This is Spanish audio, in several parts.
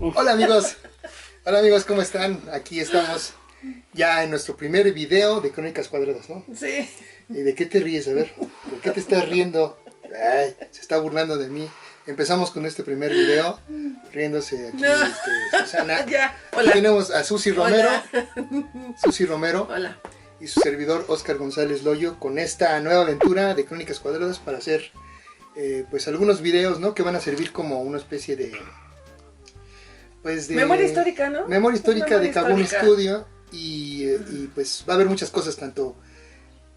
Hola amigos, ¿cómo están? Aquí estamos ya en nuestro primer video de Crónicas Cuadradas, ¿no? Sí. ¿Y de qué te ríes? A ver, ¿por qué te estás riendo? Ay, se está burlando de mí. Empezamos con este primer video, riéndose aquí, No. Susana. Ya, Aquí hola. tenemos a Susi Romero, Hola. Hola. Y su servidor Oscar González Loyo con esta nueva aventura de Crónicas Cuadradas para hacer pues algunos videos, ¿no? Que van a servir como una especie de pues de memoria histórica, ¿no? Memoria histórica de Kabum histórica. Studio y pues va a haber muchas cosas, tanto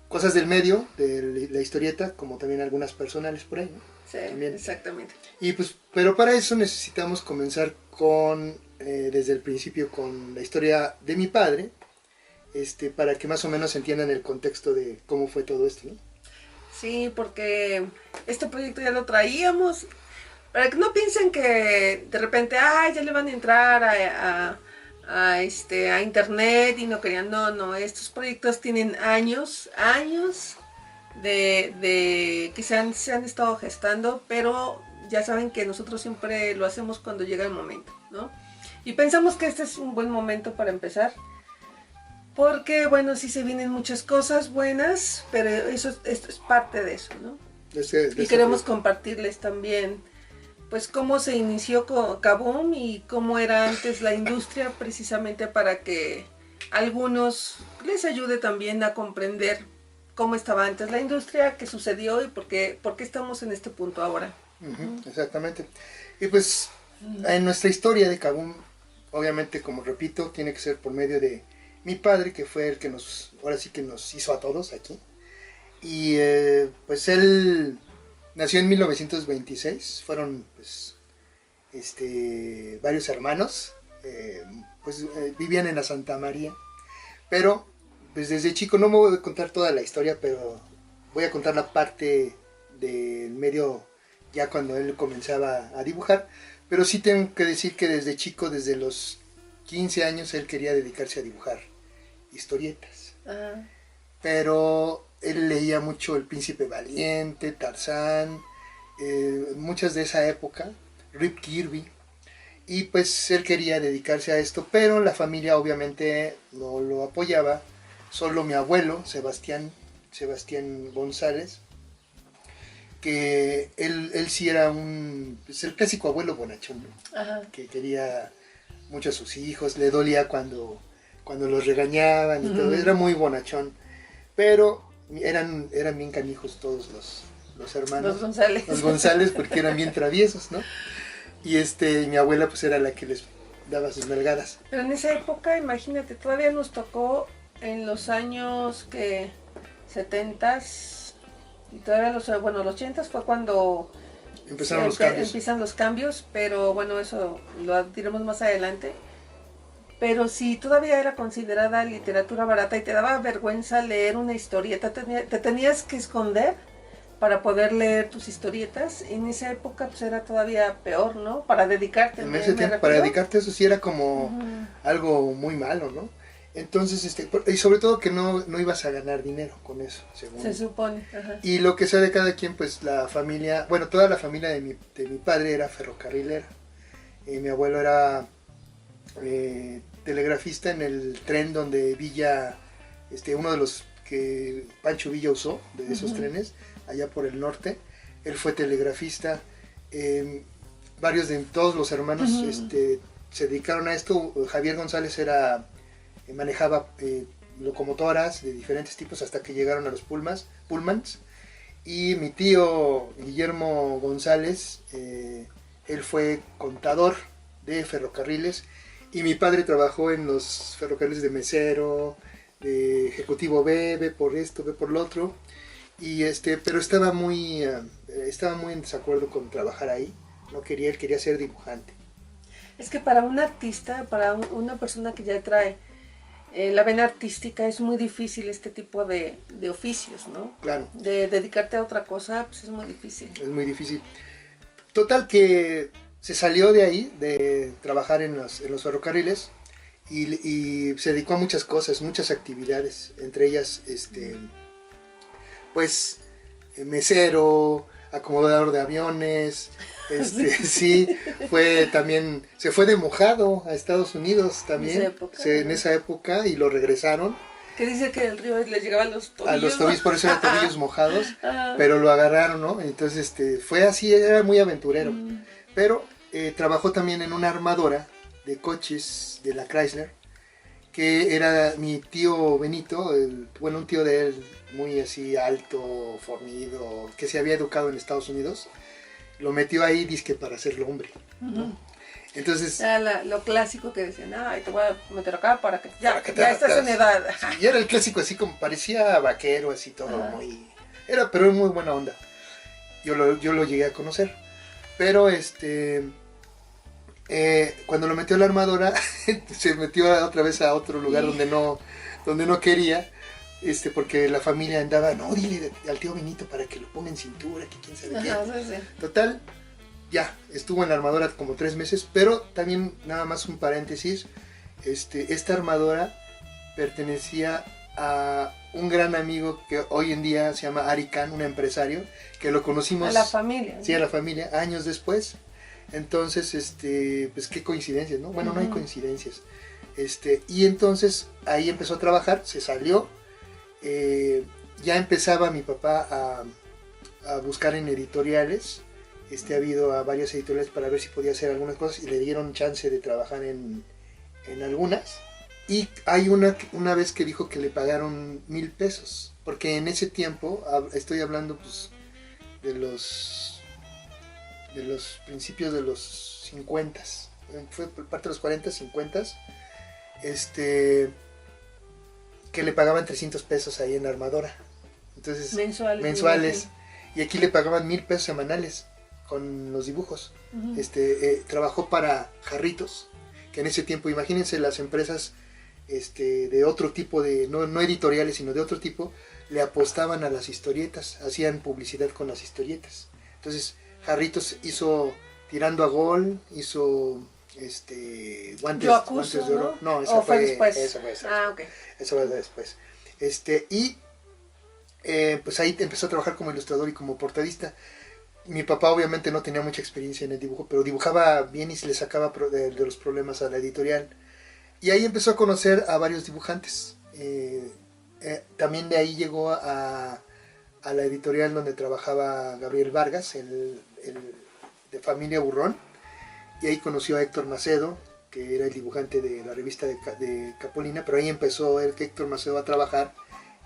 cosas del medio, de la historieta, como también algunas personales por ahí, ¿no? Sí, También. exactamente. Y pues, pero para eso necesitamos comenzar con, desde el principio, con la historia de mi padre, para que más o menos entiendan el contexto de cómo fue todo esto, ¿no? Sí, porque este proyecto ya lo traíamos. Para que no piensen que de repente, ya le van a entrar a internet y no querían. No, estos proyectos tienen años de que se han estado gestando, pero ya saben que nosotros siempre lo hacemos cuando llega el momento, ¿no? Y pensamos que este es un buen momento para empezar, porque bueno, sí se vienen muchas cosas buenas, pero esto es parte de eso, ¿no? Y queremos compartirles también pues cómo se inició con Kabum y cómo era antes la industria, precisamente para que algunos les ayude también a comprender cómo estaba antes la industria, qué sucedió y por qué estamos en este punto ahora. Exactamente. Y pues en nuestra historia de Kabum, obviamente, como repito, tiene que ser por medio de mi padre, que fue el que ahora sí que nos hizo a todos aquí. Y pues él nació en 1926, fueron pues varios hermanos, vivían en la Santa María, pero pues desde chico, no me voy a contar toda la historia, pero voy a contar la parte del medio ya cuando él comenzaba a dibujar, pero sí tengo que decir que desde chico, desde los 15 años, él quería dedicarse a dibujar historietas. Pero él leía mucho El Príncipe Valiente, Tarzán, muchas de esa época, Rip Kirby, y pues él quería dedicarse a esto, pero la familia obviamente no lo apoyaba. Solo mi abuelo, Sebastián González, que él sí era pues el clásico abuelo bonachón, ¿no? Que quería mucho a sus hijos, le dolía cuando los regañaban y todo, era muy bonachón, pero eran bien canijos todos los hermanos, los González, porque eran bien traviesos, ¿no? Y mi abuela pues era la que les daba sus nalgadas. Pero en esa época, imagínate, todavía nos tocó en los años que 70s y todavía los 80s fue cuando empezaron los cambios. Empiezan los cambios, pero bueno, eso lo diremos más adelante. Pero si todavía era considerada literatura barata y te daba vergüenza leer una historieta, te tenías que esconder para poder leer tus historietas, en esa época pues era todavía peor, ¿no? Para dedicarte. En ese tiempo, para dedicarte, eso sí era como algo muy malo, ¿no? Entonces, y sobre todo que no ibas a ganar dinero con eso, según. Se supone. Y lo que sea de cada quien, pues la familia, bueno, toda la familia de mi padre era ferrocarrilera. Mi abuelo era telegrafista en el tren donde Villa, uno de los que Pancho Villa usó, de esos trenes, allá por el norte. Él fue telegrafista. Todos los hermanos se dedicaron a esto. Javier González manejaba locomotoras de diferentes tipos hasta que llegaron a los Pullmans. Y mi tío Guillermo González, él fue contador de ferrocarriles, y mi padre trabajó en los ferrocarriles de mesero, de ejecutivo ve por esto, ve por lo otro, y pero estaba muy en desacuerdo con trabajar ahí. Él quería ser dibujante. Es que para un artista, para una persona que ya trae la vena artística, es muy difícil este tipo de oficios, ¿no? Claro. De dedicarte a otra cosa, pues es muy difícil. Es muy difícil. Total que se salió de ahí, de trabajar en los ferrocarriles, y se dedicó a muchas cosas, muchas actividades, entre ellas, pues, mesero, acomodador de aviones, sí, fue también, se fue de mojado a Estados Unidos también, en esa época, y lo regresaron. Que dice que el río le llegaba a los tobillos. A los tobillos, por eso eran tobillos mojados, pero lo agarraron, ¿no? Entonces, fue así, era muy aventurero. Pero trabajó también en una armadora de coches de la Chrysler, que era mi tío Benito, un tío de él, muy así alto, fornido, que se había educado en Estados Unidos, lo metió ahí, dizque para hacerlo hombre, ¿no? Entonces, lo clásico que decían, ay, te voy a meter acá para que ya estás en edad. Y era el clásico así como parecía vaquero, así todo muy... pero muy buena onda. Yo lo llegué a conocer. Pero cuando lo metió a la armadora, se metió otra vez a otro lugar donde no quería, porque la familia andaba, no, dile al tío Benito para que lo ponga en cintura, que quién sabe qué. Sí. Total, ya, estuvo en la armadora como 3 meses, pero también, nada más un paréntesis, esta armadora pertenecía a un gran amigo que hoy en día se llama Ari Khan, un empresario, que lo conocimos... A la familia. Sí, a la familia, años después. Entonces, pues qué coincidencias, ¿no? Bueno, no hay coincidencias. Y entonces ahí empezó a trabajar, se salió, ya empezaba mi papá a buscar en editoriales, ha habido a varias editoriales para ver si podía hacer algunas cosas y le dieron chance de trabajar en algunas. Y hay una vez que dijo que le pagaron 1,000 pesos, porque en ese tiempo, estoy hablando pues de los principios de los 50, fue parte de los 40, 50, que le pagaban 300 pesos ahí en la armadora. Entonces, mensuales. Y aquí le pagaban 1,000 pesos semanales con los dibujos. Trabajó para Jarritos, que en ese tiempo, imagínense, las empresas de otro tipo no editoriales, sino de otro tipo, le apostaban a las historietas, hacían publicidad con las historietas. Entonces, Jarritos hizo Tirando a Gol, hizo guantes de oro. No, esa fue después. Eso fue después. Pues ahí empezó a trabajar como ilustrador y como portadista. Mi papá obviamente no tenía mucha experiencia en el dibujo, pero dibujaba bien y se le sacaba de los problemas a la editorial. Y ahí empezó a conocer a varios dibujantes. También de ahí llegó a la editorial donde trabajaba Gabriel Vargas, el de Familia Burrón, y ahí conoció a Héctor Macedo, que era el dibujante de la revista de Capolina, pero ahí empezó Héctor Macedo a trabajar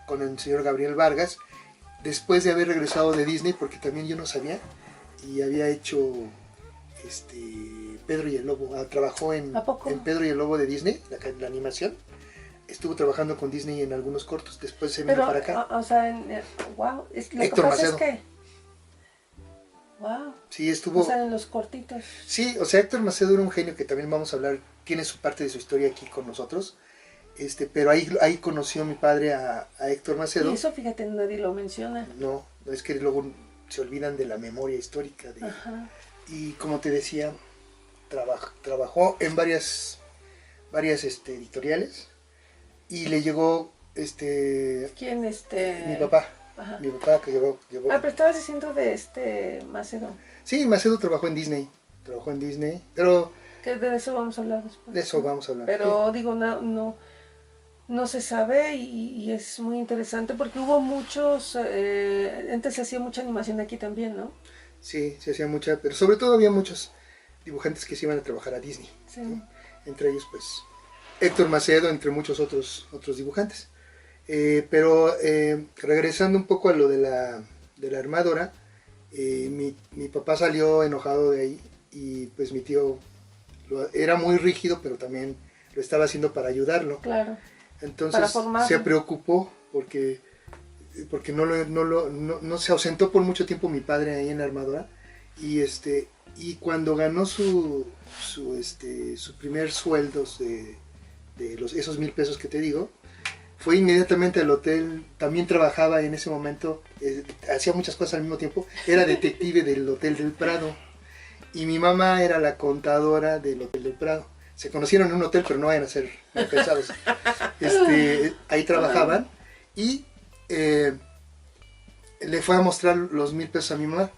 con el señor Gabriel Vargas, después de haber regresado de Disney, porque también yo no sabía, y había hecho Pedro y el Lobo. Trabajó en Pedro y el Lobo de Disney, la animación. Estuvo trabajando con Disney en algunos cortos, después se vino para acá. Wow, Héctor Macedo. Wow. Sí, estuvo. O sea, en los cortitos. Sí, o sea, Héctor Macedo era un genio que también vamos a hablar, tiene su parte de su historia aquí con nosotros. Pero ahí conoció mi padre a Héctor Macedo. Y eso, fíjate, nadie lo menciona. No, es que luego se olvidan de la memoria histórica. Y como te decía, trabajó en varias editoriales y le llegó ¿Quién? Mi papá. Ajá. Mi papá que llevó. Pero estabas diciendo de Macedo. Sí, Macedo trabajó en Disney, pero... Que de eso vamos a hablar después. De eso vamos a hablar. Pero sí. Digo, no se sabe y es muy interesante porque hubo muchos, antes se hacía mucha animación aquí también, ¿no? Sí, se hacía mucha, pero sobre todo había muchos dibujantes que se iban a trabajar a Disney. Sí. ¿No? Entre ellos, pues, Héctor Macedo, entre muchos otros dibujantes. Pero regresando un poco a lo de la armadora, mi papá salió enojado de ahí y pues mi tío era muy rígido, pero también lo estaba haciendo para ayudarlo. Claro. Entonces se preocupó porque no se ausentó por mucho tiempo mi padre ahí en la armadora y cuando ganó su primer sueldo de esos 1,000 pesos que te digo, fue inmediatamente al hotel. También trabajaba en ese momento, hacía muchas cosas al mismo tiempo, era detective del Hotel del Prado y mi mamá era la contadora del Hotel del Prado. Se conocieron en un hotel, pero no vayan a ser muy pesados. Ahí trabajaban y le fue a mostrar los 1,000 pesos a mi mamá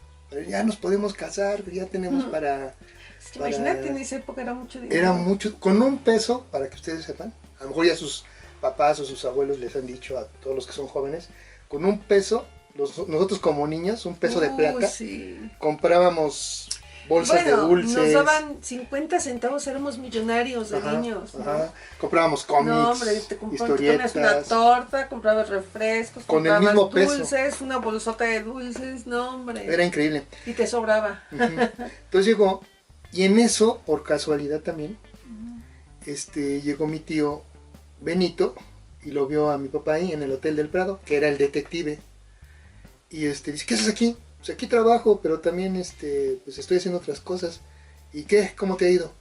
ya nos podemos casar, ya tenemos Es que imagínate, en esa época era mucho dinero. Era mucho, con $1, para que ustedes sepan, a lo mejor ya sus papás o sus abuelos les han dicho a todos los que son jóvenes, con $1, nosotros como niños, $1 de plata, sí. comprábamos bolsas de dulces. Nos daban 50 centavos, éramos millonarios de niños. ¿no? Ajá. Comprábamos cómics, No, hombre, te historietas. una torta, comprabas refrescos, con el comprabas mismo peso. dulces, una bolsota de dulces, no, hombre. Era increíble. Y te sobraba. Entonces llegó, y en eso, por casualidad también, llegó mi tío Benito y lo vio a mi papá ahí en el Hotel del Prado, que era el detective. Y dice, ¿qué haces aquí? Pues aquí trabajo, pero también pues estoy haciendo otras cosas. ¿Y qué? ¿Cómo te ha ido?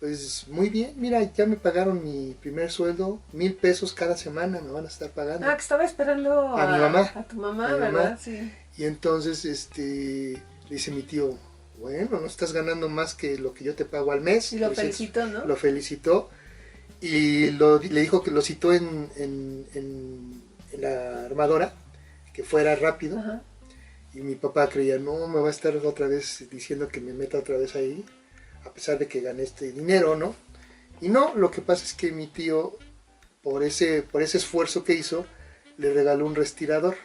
Pues muy bien, mira, ya me pagaron mi primer sueldo, $1,000 cada semana me van a estar pagando. Que estaba esperando a mi mamá. A tu mamá, ¿verdad? Sí. Y entonces dice mi tío, bueno, no estás ganando más que lo que yo te pago al mes. Y lo felicitó, ¿no? Lo felicitó y le dijo que lo citó en la armadora, que fuera rápido. Ajá. Y mi papá creía, no, me va a estar otra vez diciendo que me meta otra vez ahí, a pesar de que gané este dinero, ¿no? Y no, lo que pasa es que mi tío, por ese esfuerzo que hizo, le regaló un respirador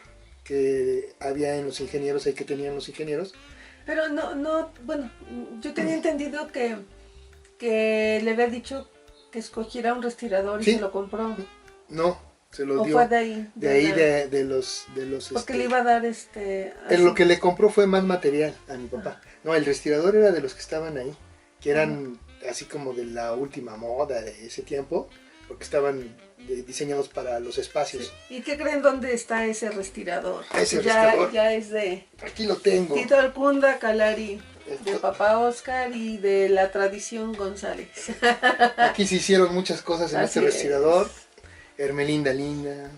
que había en los ingenieros, ahí que tenían los ingenieros. Pero no, bueno, yo tenía entendido que le había dicho que escogiera un respirador y ¿Sí? Se lo compró. No, se lo dio. Fue de ahí. De los Porque le iba a dar Lo que le compró fue más material a mi papá. No, el respirador era de los que estaban ahí, que eran así como de la última moda de ese tiempo, porque estaban diseñados para los espacios. Sí. ¿Y qué creen dónde está ese respirador? Respirador. Ya es de Aquí lo tengo. Tito Alcunda Calari, de papá Oscar y de la tradición González. Aquí se hicieron muchas cosas en Así este respirador. es. Hermelinda Linda,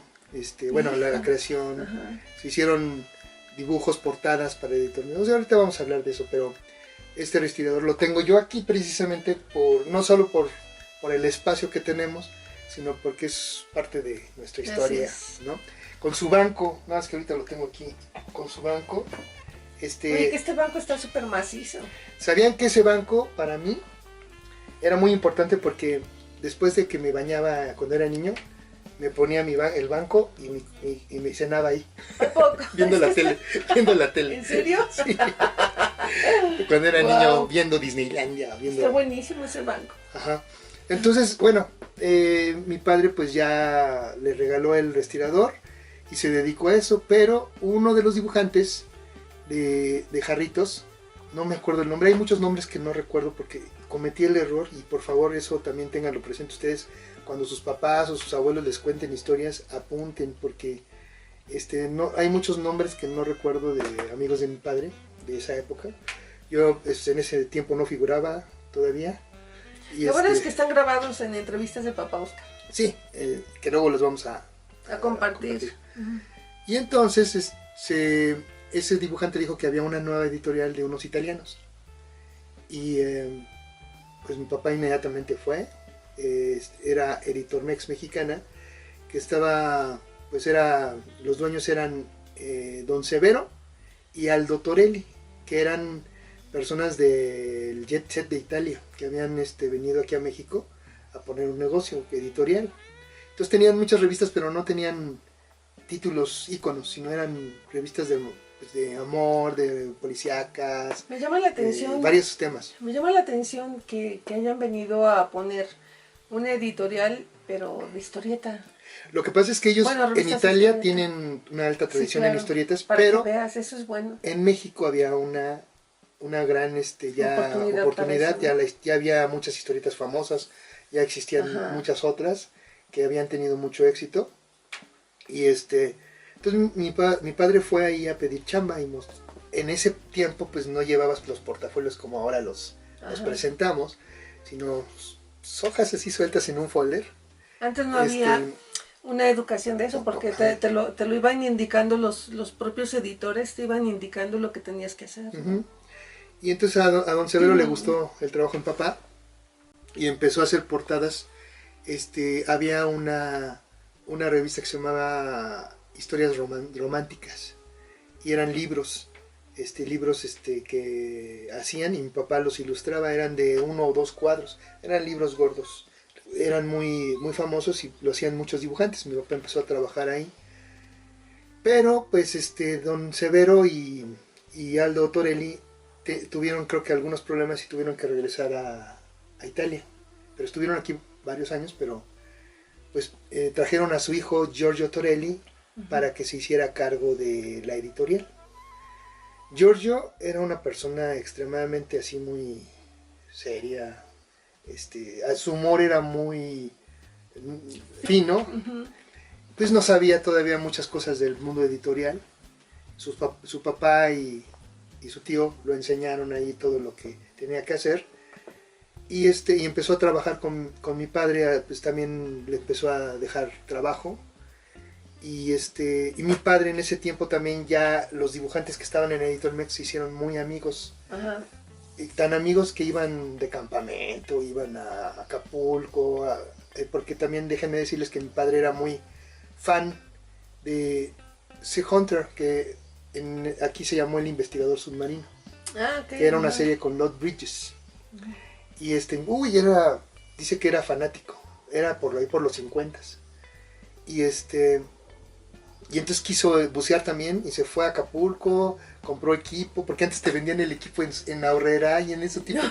bueno, la creación. Ajá. Se hicieron dibujos, portadas para editoriales. O sea, ahorita vamos a hablar de eso, pero este respirador lo tengo yo aquí precisamente no solo por el espacio que tenemos, sino porque es parte de nuestra historia, ¿no? Con su banco, nada más que ahorita lo tengo aquí, con su banco. Oye, este banco está súper macizo. ¿Sabían que ese banco para mí era muy importante? Porque después de que me bañaba cuando era niño, me ponía el banco y me cenaba ahí. ¿A poco? viendo la tele. ¿En serio? Sí. Cuando era niño viendo Disneylandia. Está buenísimo ese banco. Ajá. Entonces, bueno, mi padre pues ya le regaló el respirador y se dedicó a eso, pero uno de los dibujantes de jarritos, no me acuerdo el nombre, hay muchos nombres que no recuerdo porque cometí el error, y por favor eso también ténganlo presente ustedes, cuando sus papás o sus abuelos les cuenten historias, apunten, porque no, hay muchos nombres que no recuerdo de amigos de mi padre de esa época. Yo en ese tiempo no figuraba todavía. Y Lo bueno es que están grabados en entrevistas de papá Oscar. Sí, que luego los vamos a compartir. Y entonces ese dibujante dijo que había una nueva editorial de unos italianos. Y pues mi papá inmediatamente fue. Era Editormex Mexicana, que estaba, pues los dueños eran Don Severo y Aldo Torelli, que eran personas del jet set de Italia, que habían venido aquí a México a poner un negocio editorial. Entonces tenían muchas revistas, pero no tenían títulos íconos, sino eran revistas de amor, de policíacas. Me llama la atención. Varios temas. Me llama la atención que hayan venido a poner una editorial, pero de historieta. Lo que pasa es que ellos en Italia tienen una alta tradición en historietas, pero que veas, eso es bueno. En México había una gran oportunidad, ya había muchas historietas famosas, ya existían muchas otras que habían tenido mucho éxito. Y entonces mi padre fue ahí a pedir chamba, y en ese tiempo pues no llevabas los portafolios como ahora los presentamos, sino hojas así sueltas en un folder. Antes no había una educación de eso, porque te lo iban indicando los propios editores, te iban indicando lo que tenías que hacer. ¿No? Y entonces a don Severo le gustó el trabajo en papá y empezó a hacer portadas. Había una revista que se llamaba Historias Románticas, y eran libros libros que hacían y mi papá los ilustraba, eran de 1 o 2 cuadros, eran libros gordos, eran muy, muy famosos y lo hacían muchos dibujantes. Mi papá empezó a trabajar ahí, pero pues don Severo y Aldo Torelli tuvieron creo que algunos problemas y tuvieron que regresar a Italia, pero estuvieron aquí varios años, pero pues trajeron a su hijo Giorgio Torelli para que se hiciera cargo de la editorial. Giorgio era una persona extremadamente así muy seria, su humor era muy fino, pues no sabía todavía muchas cosas del mundo editorial. Su papá y su tío lo enseñaron ahí todo lo que tenía que hacer. Y empezó a trabajar con mi padre, pues también le empezó a dejar trabajo. Y mi padre en ese tiempo también ya los dibujantes que estaban en Editor Mex se hicieron muy amigos. Ajá. Y tan amigos que iban de campamento, iban a Acapulco, porque también déjenme decirles que mi padre era muy fan de Sea Hunter, que aquí se llamó El Investigador Submarino, Okay. que era una serie con Lloyd Bridges. Y dice que era fanático, era por ahí por los 50s. Y entonces quiso bucear también y se fue a Acapulco, compró equipo, porque antes te vendían el equipo en Aurrera y en ese tipo.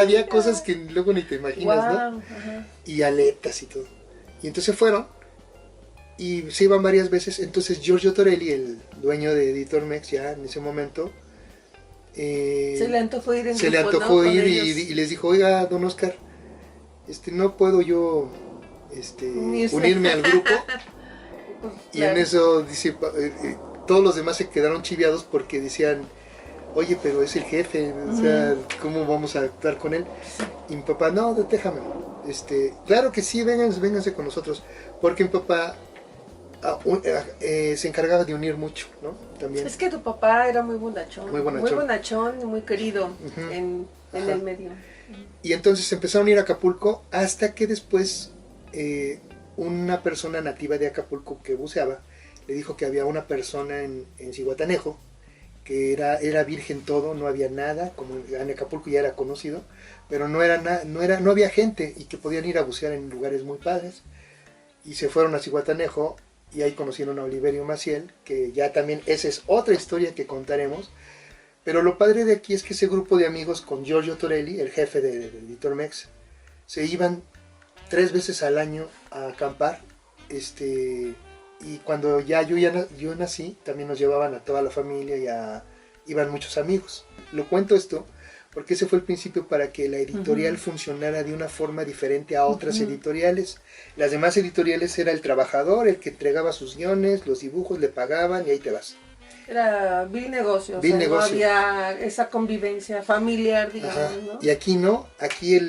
Había cosas que luego ni te imaginas, wow, ¿no? ajá. Y aletas y todo. Y entonces fueron y se iban varias veces. Entonces Giorgio Torelli, el dueño de Editor Mex ya en ese momento, se le antojó ir en se le grupo, antojó ¿no? ir y y les dijo, oiga, don Oscar, no puedo yo unirme al grupo. Pues, Y claro. en eso dice, todos los demás se quedaron chiviados porque decían, oye, pero es el jefe, o sea, ¿cómo vamos a actuar con él? Y mi papá, no, déjame, claro que sí, vénganse con nosotros, porque mi papá se encargaba de unir mucho, ¿no? También. Es que tu papá era muy bonachón. Muy bonachón. Muy bonachón y muy querido en el medio. Y entonces empezaron a ir a Acapulco hasta que después una persona nativa de Acapulco que buceaba le dijo que había una persona en Zihuatanejo que era virgen todo, no había nada, como en Acapulco ya era conocido, pero no había gente y que podían ir a bucear en lugares muy padres. Y se fueron a Zihuatanejo y ahí conocieron a Oliverio Maciel, que ya también esa es otra historia que contaremos. Pero lo padre de aquí es que ese grupo de amigos con Giorgio Torelli, el jefe de Editor Mex, se iban 3 veces al año a acampar, y cuando yo nací, también nos llevaban a toda la familia y iban muchos amigos. Lo cuento esto porque ese fue el principio para que la editorial funcionara de una forma diferente a otras editoriales. Las demás editoriales era el trabajador, el que entregaba sus guiones, los dibujos, le pagaban y ahí te vas. Era vil negocio, Vil negocio. no había esa convivencia familiar, digamos, Ajá. ¿no? Y aquí no, aquí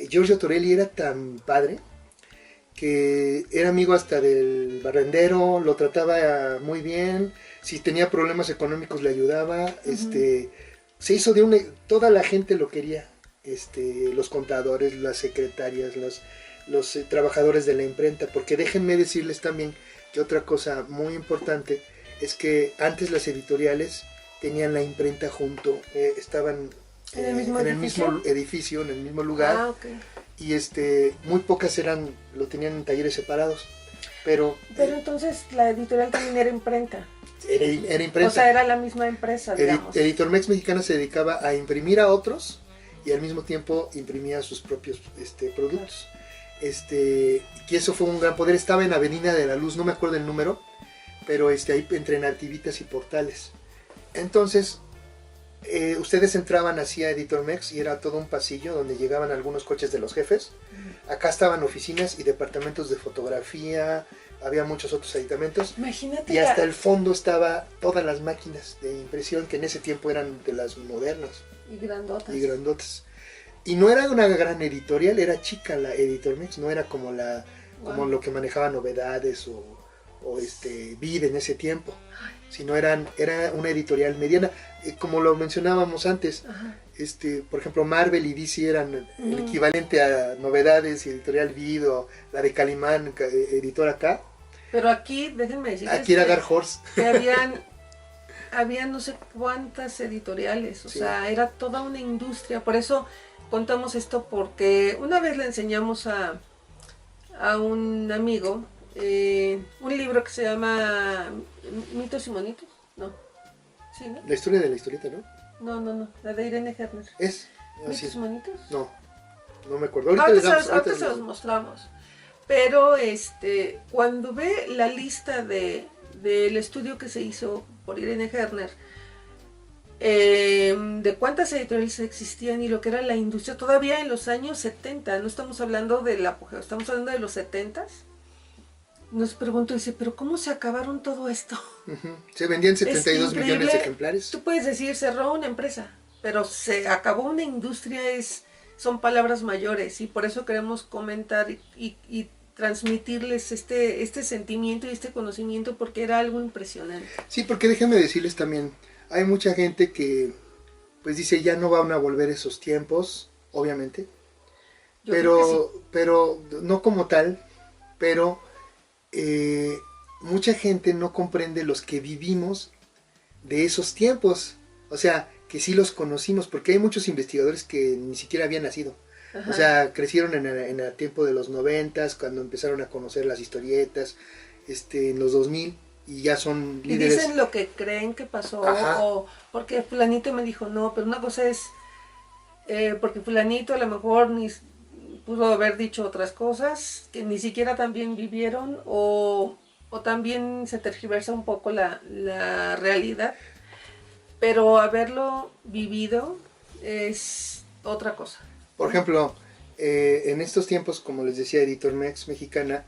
Giorgio Torelli era tan padre que era amigo hasta del barrendero, lo trataba muy bien, si tenía problemas económicos le ayudaba, se hizo toda la gente lo quería, los contadores, las secretarias, los trabajadores de la imprenta, porque déjenme decirles también que otra cosa muy importante es que antes las editoriales tenían la imprenta junto, estaban ¿En el mismo en el edificio? mismo edificio, en el mismo lugar. Ah, ok. Y muy pocas lo tenían en talleres separados, pero Entonces la editorial también era imprenta. era imprenta. O sea, era la misma empresa, digamos. Editor Mex Mexicana se dedicaba a imprimir a otros y al mismo tiempo imprimía sus propios productos. Que eso fue un gran poder. Estaba en Avenida de la Luz, no me acuerdo el número, pero ahí entre Nativitas y Portales. Entonces ustedes entraban hacia Editor Mex y era todo un pasillo donde llegaban algunos coches de los jefes. Acá estaban oficinas y departamentos de fotografía, había muchos otros aditamentos. Imagínate. Y hasta el fondo estaba todas las máquinas de impresión que en ese tiempo eran de las modernas Y grandotas. y grandotas. Y no era una gran editorial, era chica la Editor Mex, no era como lo que manejaba Novedades o Vid en ese tiempo, sino era una editorial mediana, como lo mencionábamos antes. Por ejemplo, Marvel y DC eran el equivalente a Novedades y Editorial Vid o la de Calimán, editora acá. Pero aquí, déjenme decirles Aquí era Dark Horse. que habían había no sé cuántas editoriales, o Sí. sea, era toda una industria. Por eso contamos esto, porque una vez le enseñamos a un amigo un libro que se llama Mitos y Monitos. No, sí, ¿no? La historia de la historieta, ¿no? No, la de Irene Herner. Es. ¿Mitos Así. y Monitos? No, no me acuerdo. Ahorita Ahorita, les damos. ahorita se los mostramos. Pero cuando ve la lista del estudio que se hizo por Irene Herner, de cuántas editoriales existían y lo que era la industria, todavía en los años 70, no estamos hablando del apogeo, estamos hablando de los 70, nos preguntó, dice, pero ¿cómo se acabaron todo esto? Se vendían Es 72 millones de increíble. ejemplares. Tú puedes decir, cerró una empresa, pero se acabó una industria, son palabras mayores, y por eso queremos comentar y transmitirles este sentimiento y este conocimiento, porque era algo impresionante. Sí, porque déjenme decirles también, hay mucha gente que pues dice ya no van a volver esos tiempos, obviamente, Yo creo que sí. pero no como tal, pero mucha gente no comprende los que vivimos de esos tiempos, o sea, que sí los conocimos, porque hay muchos investigadores que ni siquiera habían nacido. Ajá. O sea, crecieron en el tiempo de los 90, cuando empezaron a conocer las historietas, en los 2000, y ya son Y líderes. dicen lo que creen que pasó, Ajá. o porque fulanito me dijo, no, pero una cosa es, porque fulanito a lo mejor ni pudo haber dicho otras cosas que ni siquiera también vivieron, o también se tergiversa un poco la realidad, pero haberlo vivido es otra cosa. Por ejemplo, en estos tiempos, como les decía, Editor Mex mexicana,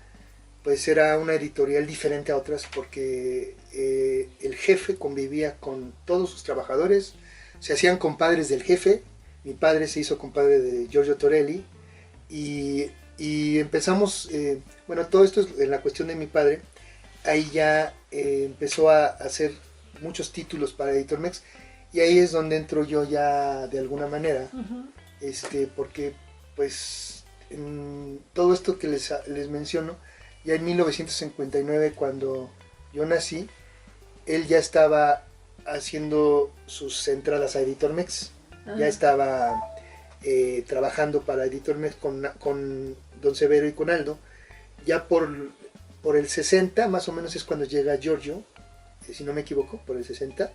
pues era una editorial diferente a otras porque el jefe convivía con todos sus trabajadores, se hacían compadres del jefe, mi padre se hizo compadre de Giorgio Torelli y empezamos, bueno, todo esto es en la cuestión de mi padre, ahí ya empezó a hacer muchos títulos para Editor Mex y ahí es donde entro yo ya de alguna manera. Porque pues todo esto que les menciono, ya en 1959 cuando yo nací, él ya estaba haciendo sus entradas a Editor Mex, ya estaba trabajando para Editor Mex con Don Severo y con Aldo, ya por el 60 más o menos es cuando llega Giorgio, si no me equivoco, por el 60,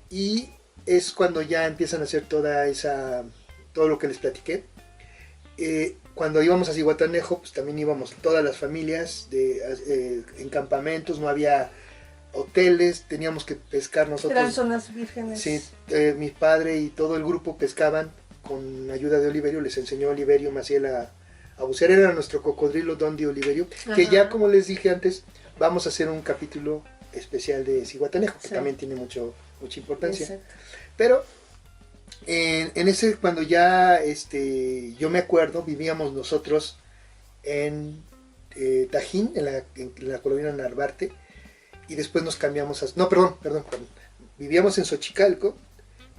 y es cuando ya empiezan a hacer todo lo que les platiqué. Cuando íbamos a Zihuatanejo, pues también íbamos todas las familias en campamentos, no había hoteles, teníamos que pescar nosotros. Eran zonas vírgenes. Sí, mi padre y todo el grupo pescaban con ayuda de Oliverio, les enseñó Oliverio Maciel a bucear, era nuestro cocodrilo Don de Oliverio, que ya como les dije antes, vamos a hacer un capítulo especial de Zihuatanejo, que también tiene mucha importancia. Exacto. Pero en ese, cuando ya yo me acuerdo, vivíamos nosotros en Tajín, en la colonia Narvarte, y después nos cambiamos a... No, perdón. Vivíamos en Xochicalco,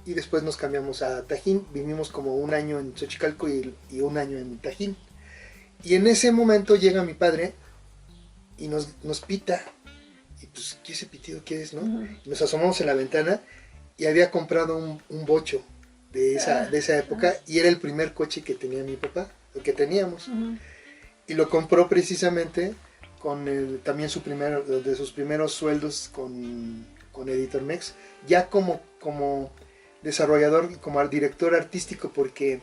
y después nos cambiamos a Tajín. Vivimos como un año en Xochicalco y un año en Tajín. Y en ese momento llega mi padre y nos pita. Y pues, ¿qué ese pitido qué es, no? Y nos asomamos en la ventana y había comprado un bocho de esa época y era el primer coche que tenía mi papá, el que teníamos. Y lo compró precisamente con también de sus primeros sueldos con Editor Mex, ya como desarrollador, como director artístico, porque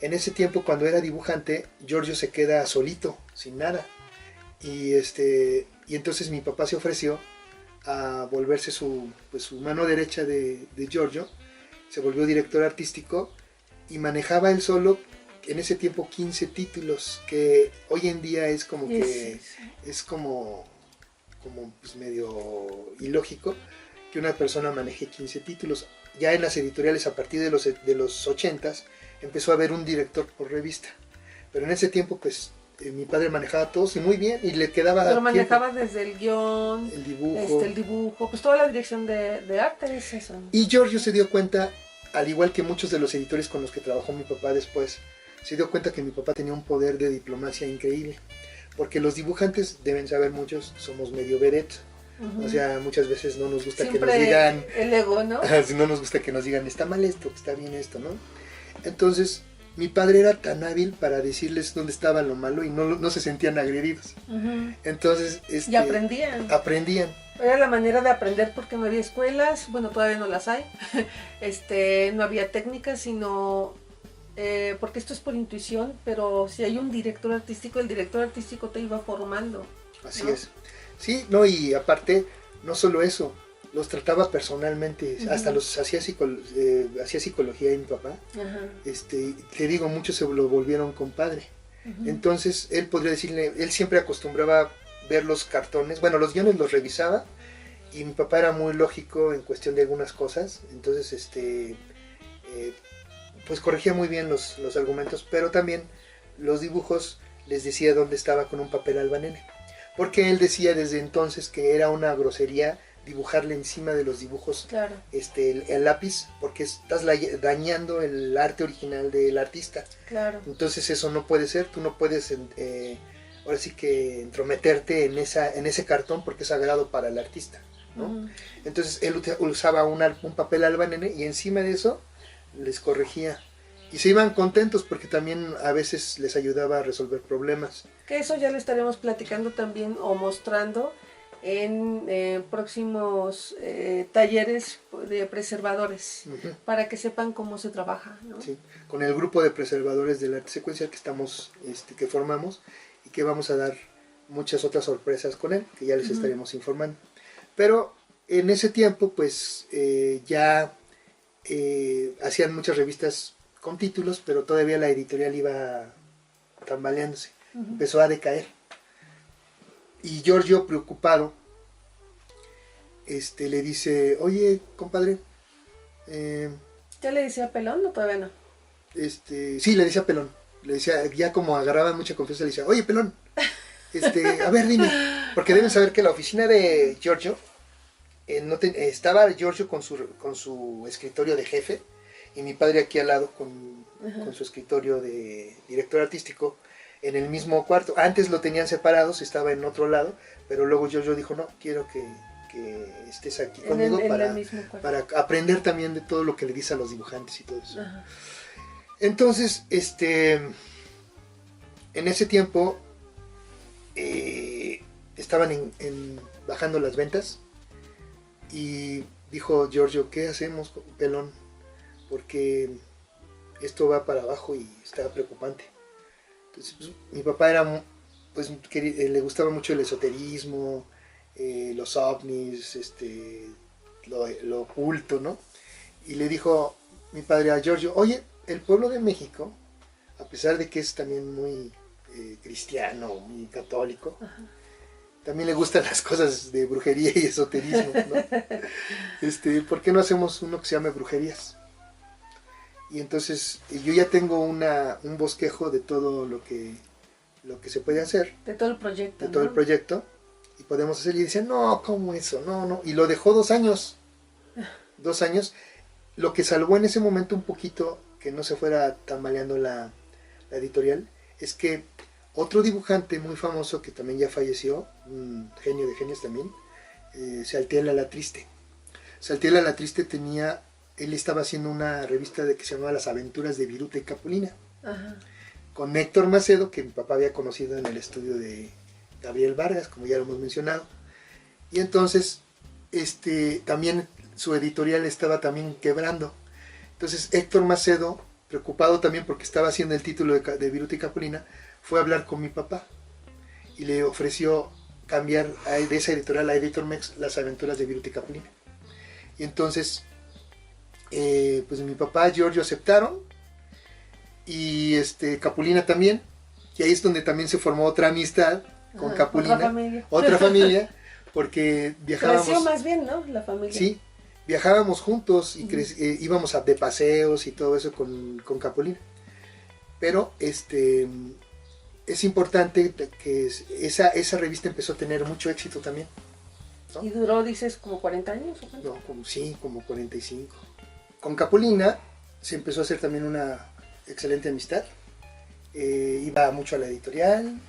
en ese tiempo cuando era dibujante, Giorgio se queda solito, sin nada. Y entonces mi papá se ofreció a volverse su mano derecha de Giorgio, se volvió director artístico y manejaba él solo en ese tiempo 15 títulos, que hoy en día es como que es como pues medio ilógico que una persona maneje 15 títulos. Ya en las editoriales a partir de los 80s empezó a haber un director por revista, pero en ese tiempo pues mi padre manejaba todos y muy bien y le quedaba pero manejaba desde el guión, el dibujo, el dibujo, pues toda la dirección de arte es eso. Y Giorgio se dio cuenta, al igual que muchos de los editores con los que trabajó mi papá después, se dio cuenta que mi papá tenía un poder de diplomacia increíble, porque los dibujantes, deben saber muchos, somos medio vedettes, O sea, muchas veces no nos gusta Siempre que nos digan, el ego, ¿no? no nos gusta que nos digan, está mal esto, está bien esto, ¿no? Entonces, mi padre era tan hábil para decirles dónde estaba lo malo y no se sentían agredidos. Entonces, Y aprendían. Aprendían. Era la manera de aprender porque no había escuelas, bueno, todavía no las hay, no había técnicas, sino porque esto es por intuición, pero si hay un director artístico, el director artístico te iba formando. Así ¿no? es. Sí, no, y aparte, no solo eso, los trataba personalmente, hasta los hacía psicología de mi papá. Te digo, muchos se lo volvieron compadre. Entonces, él podría decirle, él siempre acostumbraba ver los cartones, bueno, los guiones los revisaba, y mi papá era muy lógico en cuestión de algunas cosas, entonces, pues corregía muy bien los argumentos, pero también los dibujos les decía dónde estaba con un papel albanene, porque él decía desde entonces que era una grosería dibujarle encima de los dibujos, claro. el lápiz, porque estás dañando el arte original del artista. Claro. Entonces eso no puede ser, tú no puedes ahora sí que entrometerte en ese cartón porque es sagrado para el artista, ¿no? Entonces él usaba un papel albanene y encima de eso les corregía. Y se iban contentos porque también a veces les ayudaba a resolver problemas. Que eso ya le estaremos platicando también o mostrando en próximos talleres de preservadores, para que sepan cómo se trabaja, ¿no? Sí, con el grupo de preservadores del arte secuencial que formamos y que vamos a dar muchas otras sorpresas con él, que ya les estaremos informando. Pero en ese tiempo pues ya hacían muchas revistas con títulos, pero todavía la editorial iba tambaleándose, empezó a decaer. Y Giorgio, preocupado, le dice, oye, compadre, ¿ya le decía pelón o todavía no? Sí, le decía pelón, le decía, ya como agarraban mucha confianza, le decía, oye, pelón, a ver, dime, porque deben saber que la oficina de Giorgio, estaba Giorgio con su escritorio de jefe, y mi padre aquí al lado con su escritorio de director artístico, en el mismo cuarto. Antes lo tenían separados, estaba en otro lado, pero luego yo dijo, no, quiero que estés aquí conmigo para aprender también de todo lo que le dice a los dibujantes y todo eso. Entonces, en ese tiempo estaban bajando las ventas y dijo Giorgio, ¿qué hacemos, pelón? Porque esto va para abajo y está preocupante. Entonces, pues, mi papá le gustaba mucho el esoterismo, los ovnis, lo oculto, ¿no? Y le dijo mi padre a Giorgio, oye, el pueblo de México, a pesar de que es también muy cristiano, muy católico, también le gustan las cosas de brujería y esoterismo, ¿no? ¿Por qué no hacemos uno que se llame Brujerías? Y entonces yo ya tengo un bosquejo de todo lo que se puede hacer. De todo el proyecto. De todo el proyecto. Y podemos hacer. Y dicen, no, ¿cómo eso? No. Y lo dejó 2 años. 2 años. Lo que salvó en ese momento un poquito, que no se fuera tambaleando la editorial, es que otro dibujante muy famoso, que también ya falleció, un genio de genios también, Saltiel Alatriste. Saltiel Alatriste él estaba haciendo una revista que se llamaba Las Aventuras de Viruta y Capulina, con Héctor Macedo, que mi papá había conocido en el estudio de Gabriel Vargas, como ya lo hemos mencionado. Y entonces, también su editorial estaba también quebrando. Entonces Héctor Macedo, preocupado también porque estaba haciendo el título de Viruta y Capulina, fue a hablar con mi papá y le ofreció cambiar de esa editorial a Editor Mex Las Aventuras de Viruta y Capulina. Y entonces pues mi papá y Giorgio aceptaron, y Capulina también, y ahí es donde también se formó otra amistad con Capulina, otra familia, porque viajábamos. Creció más bien, ¿no? La familia. Sí, viajábamos juntos y íbamos de paseos y todo eso con Capulina. Pero es importante que esa revista empezó a tener mucho éxito también, ¿no? ¿Y duró, dices, como 40 años? ¿O no, como 45. Con Capulina se empezó a hacer también una excelente amistad. Iba mucho a la editorial,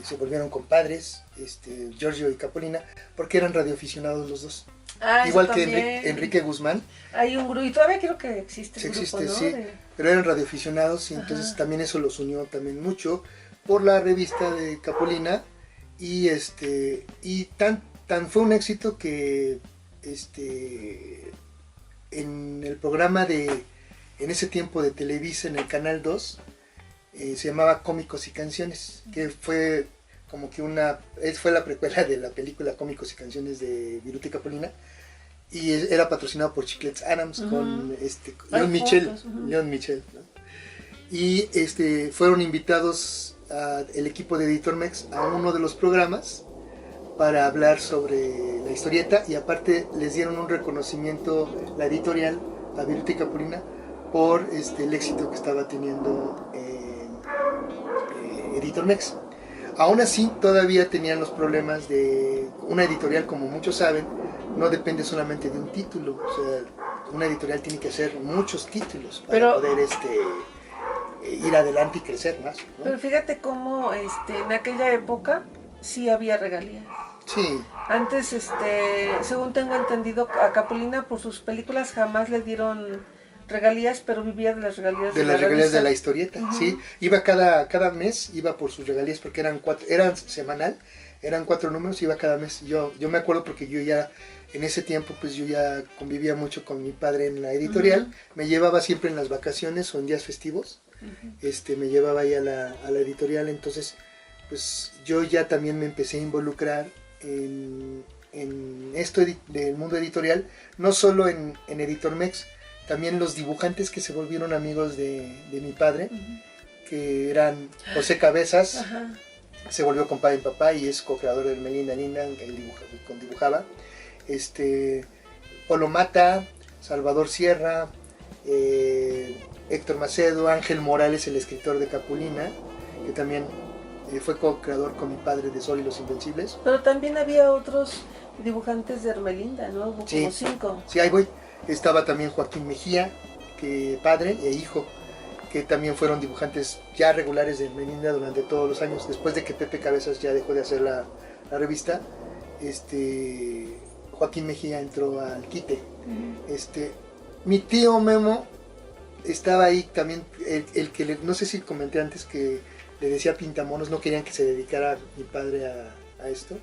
se volvieron compadres, Giorgio y Capolina, porque eran radioaficionados los dos. Igual que Enrique Guzmán. Hay un grupo, y todavía creo que existe Sí, el grupo, existe, ¿no? sí, pero eran radioaficionados y entonces también eso los unió también mucho por la revista de Capolina y tan fue un éxito que en el programa en ese tiempo de Televisa en el Canal 2 se llamaba Cómicos y Canciones, que fue como que fue la precuela de la película Cómicos y Canciones de Viruta y Capolina, y era patrocinado por Chiclets Adams con León Michel, ¿no? Y fueron invitados el equipo de Editor Mex a uno de los programas para hablar sobre la historieta, y aparte les dieron un reconocimiento, la editorial, a Viruta y Capolina, por el éxito que estaba teniendo Editor Mex. Aún así, todavía tenían los problemas de una editorial, como muchos saben, no depende solamente de un título. O sea, una editorial tiene que hacer muchos títulos para poder ir adelante y crecer más, ¿no? Pero fíjate cómo en aquella época sí había regalías. Sí. Antes, según tengo entendido, a Capolina por sus películas jamás le dieron regalías, pero vivía de las regalías de las regalías de la historieta. Sí, iba cada mes, iba por sus regalías, porque eran semanal, eran 4 números, iba cada mes. Yo me acuerdo porque yo ya en ese tiempo pues yo ya convivía mucho con mi padre en la editorial, me llevaba siempre en las vacaciones o en días festivos, me llevaba ahí a la editorial. Entonces pues yo ya también me empecé a involucrar en esto del mundo editorial, no solo en Editor Mex, también los dibujantes que se volvieron amigos de mi padre, que eran José Cabezas, se volvió compadre de mi papá y es co-creador de Melinda Linda, él dibujaba, Polo Mata, Salvador Sierra, Héctor Macedo, Ángel Morales, el escritor de Capolina, que también fue co-creador con mi padre de Sol y los Invencibles. Pero también había otros dibujantes de Hermelinda, ¿no? Hubo como 5. Sí, ahí voy. Estaba también Joaquín Mejía, padre e hijo, que también fueron dibujantes ya regulares de Hermelinda durante todos los años. Después de que Pepe Cabezas ya dejó de hacer la revista, Joaquín Mejía entró al quite. Mi tío Memo estaba ahí también, el que no sé si comenté antes que le decía pintamonos, no querían que se dedicara mi padre a esto,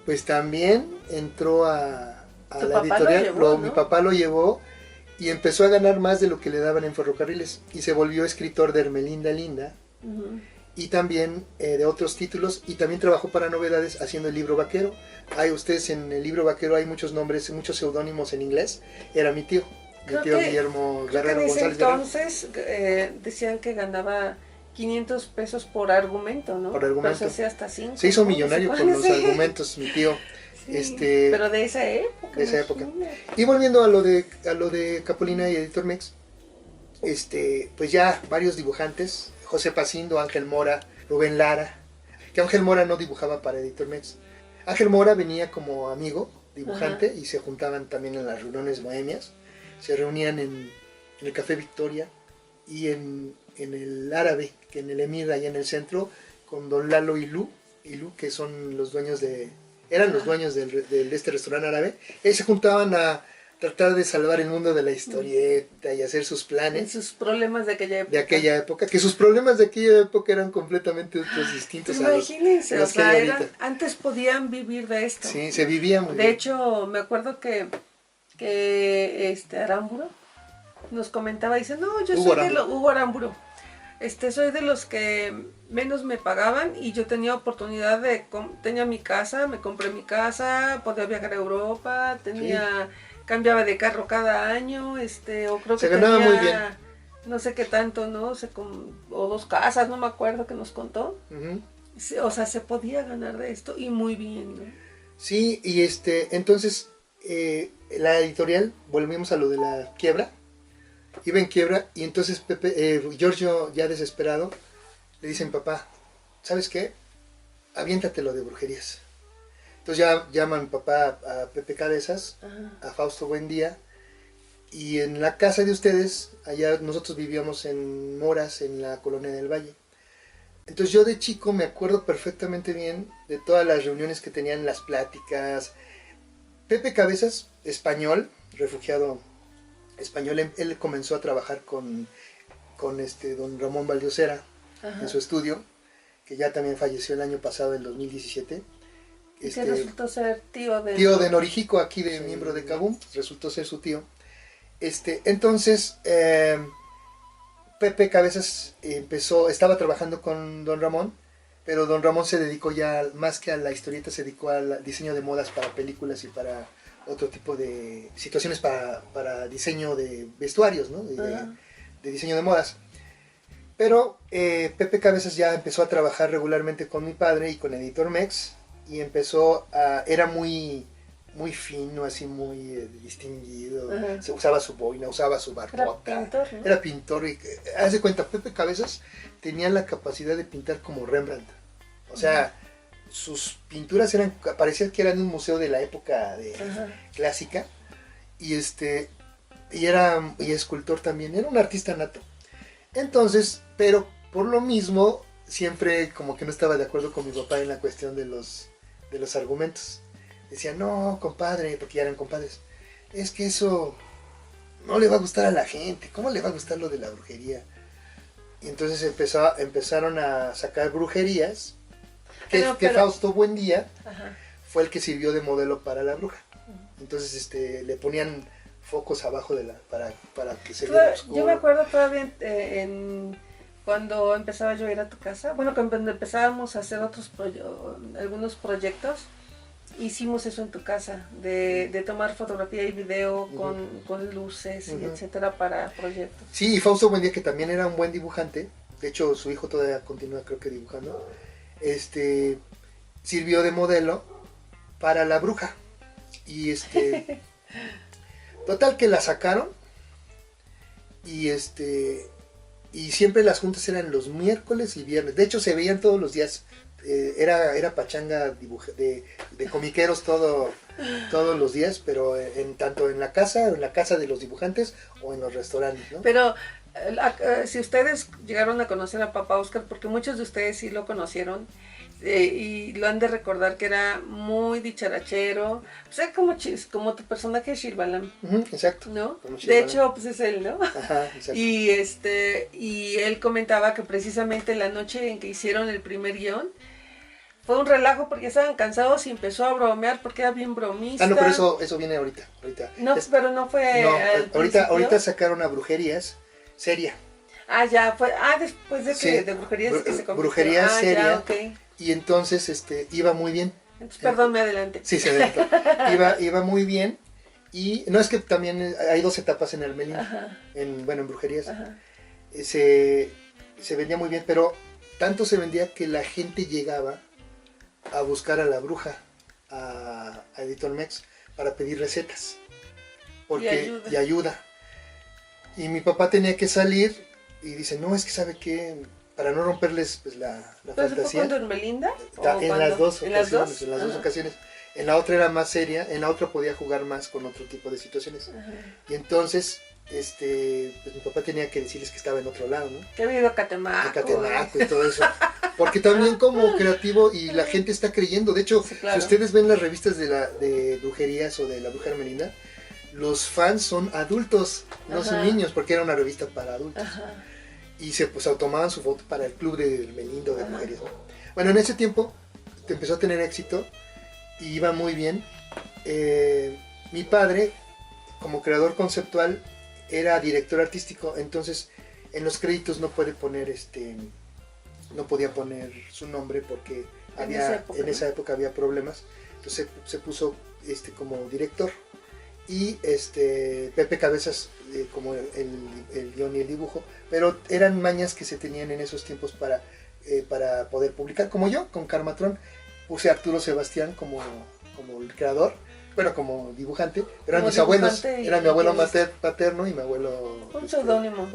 pues también entró a la editorial, ¿no? Mi papá lo llevó y empezó a ganar más de lo que le daban en Ferrocarriles y se volvió escritor de Hermelinda Linda y también de otros títulos, y también trabajó para Novedades haciendo el libro vaquero. Ustedes en el libro vaquero hay muchos nombres, muchos seudónimos en inglés. Era mi tío Guillermo Guerrero González. Entonces decían que ganaba 500 pesos por argumento, ¿no? Por argumento. Pero se hacía hasta 5. Se hizo millonario con los argumentos, mi tío. Sí, pero de esa época. De esa época. Y volviendo a lo de Capolina y Editor Mex, pues ya varios dibujantes, José Pacindo, Ángel Mora, Rubén Lara, que Ángel Mora no dibujaba para Editor Mex. Ángel Mora venía como amigo, dibujante, y se juntaban también en las reuniones bohemias, se reunían en el Café Victoria y en el Árabe, que en el Emir, allá en el centro, con don Lalo y Lu, que son los dueños eran los dueños de este restaurante árabe. Ellos se juntaban a tratar de salvar el mundo de la historieta y hacer sus planes. Sus problemas de aquella época. Que sus problemas de aquella época eran completamente otros distintos. Imagínense, a los que antes podían vivir de esto. Sí, se vivía muy bien. De hecho, me acuerdo que Aramburo nos comentaba, dice, no, yo soy de Hugo Aramburo. Soy de los que menos me pagaban y yo tenía oportunidad tenía mi casa, me compré mi casa, podía viajar a Europa, cambiaba de carro cada año, o creo que ganaba muy bien. No sé qué tanto, ¿no? O 2 casas, no me acuerdo que nos contó. O sea, se podía ganar de esto y muy bien, ¿no? Sí, y entonces la editorial, volvimos a lo de la quiebra. Iba en quiebra y entonces Giorgio, ya desesperado, le dice a mi papá, ¿sabes qué? Aviéntate lo de brujerías. Entonces ya llama a mi papá a Pepe Cabezas, a Fausto Buendía, y en la casa de ustedes, allá nosotros vivíamos en Moras, en la Colonia del Valle. Entonces yo de chico me acuerdo perfectamente bien de todas las reuniones que tenían, las pláticas. Pepe Cabezas, español, refugiado español, él comenzó a trabajar con don Ramón Valdiosera en su estudio, que ya también falleció el año pasado, en 2017. Que resultó ser tío de Norijico, aquí de miembro de Kabum, resultó ser su tío. Entonces, Pepe Cabezas estaba trabajando con don Ramón, pero don Ramón se dedicó ya más que a la historieta, se dedicó al diseño de modas para películas y para otro tipo de situaciones, para diseño de vestuarios, ¿no? De diseño de modas. Pero Pepe Cabezas ya empezó a trabajar regularmente con mi padre y con Editor Mex, y era muy fino, así muy distinguido. Se usaba su boina, usaba su barbota. Era pintor, ¿no? Era pintor, y haz de cuenta, Pepe Cabezas tenía la capacidad de pintar como Rembrandt. O sea, sus pinturas parecía que eran un museo de la época clásica, y escultor también, era un artista nato. Entonces, pero por lo mismo, siempre como que no estaba de acuerdo con mi papá en la cuestión de los argumentos. Decía, no, compadre, porque ya eran compadres, es que eso no le va a gustar a la gente, ¿cómo le va a gustar lo de la brujería? Y entonces empezaron a sacar brujerías, que Fausto Buendía fue el que sirvió de modelo para la bruja. Entonces le ponían focos abajo para que se viera oscuro. Yo me acuerdo todavía cuando empezaba yo a ir a tu casa, bueno, cuando empezábamos a hacer algunos proyectos, hicimos eso en tu casa, de tomar fotografía y video con luces y etcétera para proyectos. Sí, y Fausto Buendía, que también era un buen dibujante, de hecho su hijo todavía continúa, creo que dibujando, sirvió de modelo para la bruja. Y total que la sacaron, y siempre las juntas eran los miércoles y viernes. De hecho se veían todos los días. Era pachanga de comiqueros todos los días, pero tanto en la casa de los dibujantes o en los restaurantes, ¿no? Pero si ustedes llegaron a conocer a Papá Oscar, porque muchos de ustedes sí lo conocieron, y lo han de recordar, que era muy dicharachero, o sea, como tu personaje Shirbalam. Exacto. ¿No? De hecho, pues es él, ¿no? Ajá, exacto. Y él comentaba que precisamente la noche en que hicieron el primer guión fue un relajo porque estaban cansados y empezó a bromear porque era bien bromista. Ah, no, pero eso viene ahorita. No, pero no fue. No, ahorita sacaron a Brujerías seria. Ah, ya, fue. Después de que de Brujerías que se convirtió. Brujerías seria. Ya, okay. Y entonces iba muy bien. Entonces, perdón, me adelante. Sí, se adelantó. iba muy bien. Y no, es que también hay dos etapas en Hermelín, en Brujerías. Se vendía muy bien, pero tanto se vendía que la gente llegaba a buscar a la bruja, a Editor Mex, para pedir recetas y ayuda. Y mi papá tenía que salir y dice, no, es que sabe que para no romperles pues, la fantasía. ¿Fue en Melinda? En las dos ocasiones. En la otra era más seria, en la otra podía jugar más con otro tipo de situaciones. Y entonces pues mi papá tenía que decirles que estaba en otro lado, ¿no? Que había ido a Catemaco. Y todo eso. Porque también como creativo, y la gente está creyendo, de hecho, sí, claro. Si ustedes ven las revistas de brujerías o de la bruja Hermelinda, los fans son adultos, no son niños, porque era una revista para adultos. Y se tomaban su foto para el club de Hermelinda de brujerías, ¿no? Bueno, en ese tiempo empezó a tener éxito y iba muy bien. Mi padre, como creador conceptual, era director artístico, entonces en los créditos no podía poner su nombre porque en esa época había problemas. Entonces se puso como director, y Pepe Cabezas como el guión y el dibujo, pero eran mañas que se tenían en esos tiempos para poder publicar. Como yo con Karmatron puse a Arturo Sebastián como el creador, bueno, como dibujante, eran mis abuelos, era mi abuelo paterno y mi abuelo... Un seudónimo.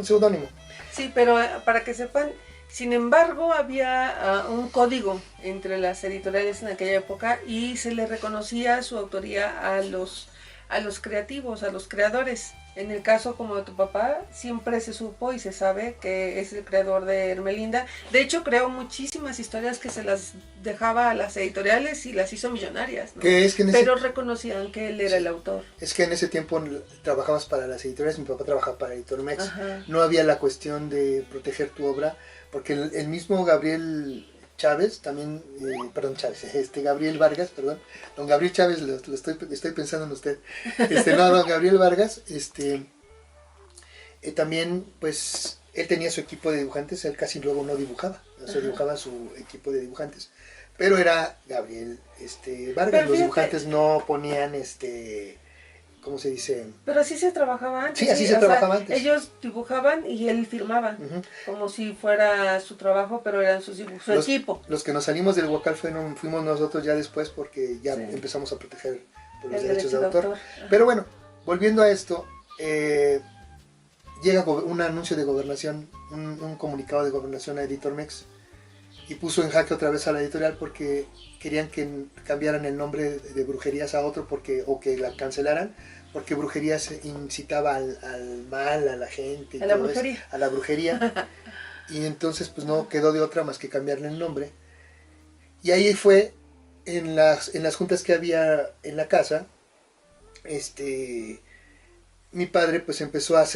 Sí, pero para que sepan, sin embargo, había un código entre las editoriales en aquella época y se le reconocía su autoría a los creativos, a los creadores. En el caso como de tu papá, siempre se supo y se sabe que es el creador de Hermelinda. De hecho, creó muchísimas historias que se las dejaba a las editoriales y las hizo millonarias, ¿no? Que es que Pero reconocían que él era el autor. Es que en ese tiempo trabajabas para las editoriales, mi papá trabajaba para Editor Mex. Ajá. No había la cuestión de proteger tu obra, porque el mismo Gabriel Chávez, también, Gabriel Vargas, perdón, don Gabriel Chávez, estoy pensando en usted, no, don Gabriel Vargas, también, pues, él tenía su equipo de dibujantes, él casi luego no dibujaba, o sea, dibujaba su equipo de dibujantes, pero era Gabriel Vargas, Pero los fíjate, dibujantes no ponían, ¿cómo se dice? Pero así se trabajaba antes. Sí, así se trabajaba antes. Ellos dibujaban y él firmaba, como si fuera su trabajo, pero eran sus dibujos, su equipo. Los que nos salimos del Huacal fuimos nosotros ya después porque ya empezamos a proteger por los derechos de autor. Pero bueno, volviendo a esto, llega un anuncio de gobernación, un comunicado de gobernación a Editor Mex y puso en jaque otra vez a la editorial porque querían que cambiaran el nombre de Brujerías a otro o que la cancelaran, porque Brujerías incitaba al mal, a la gente, a la brujería. A la brujería. Y entonces pues no quedó de otra más que cambiarle el nombre. Y ahí fue, en las juntas que había en la casa, mi padre pues empezó a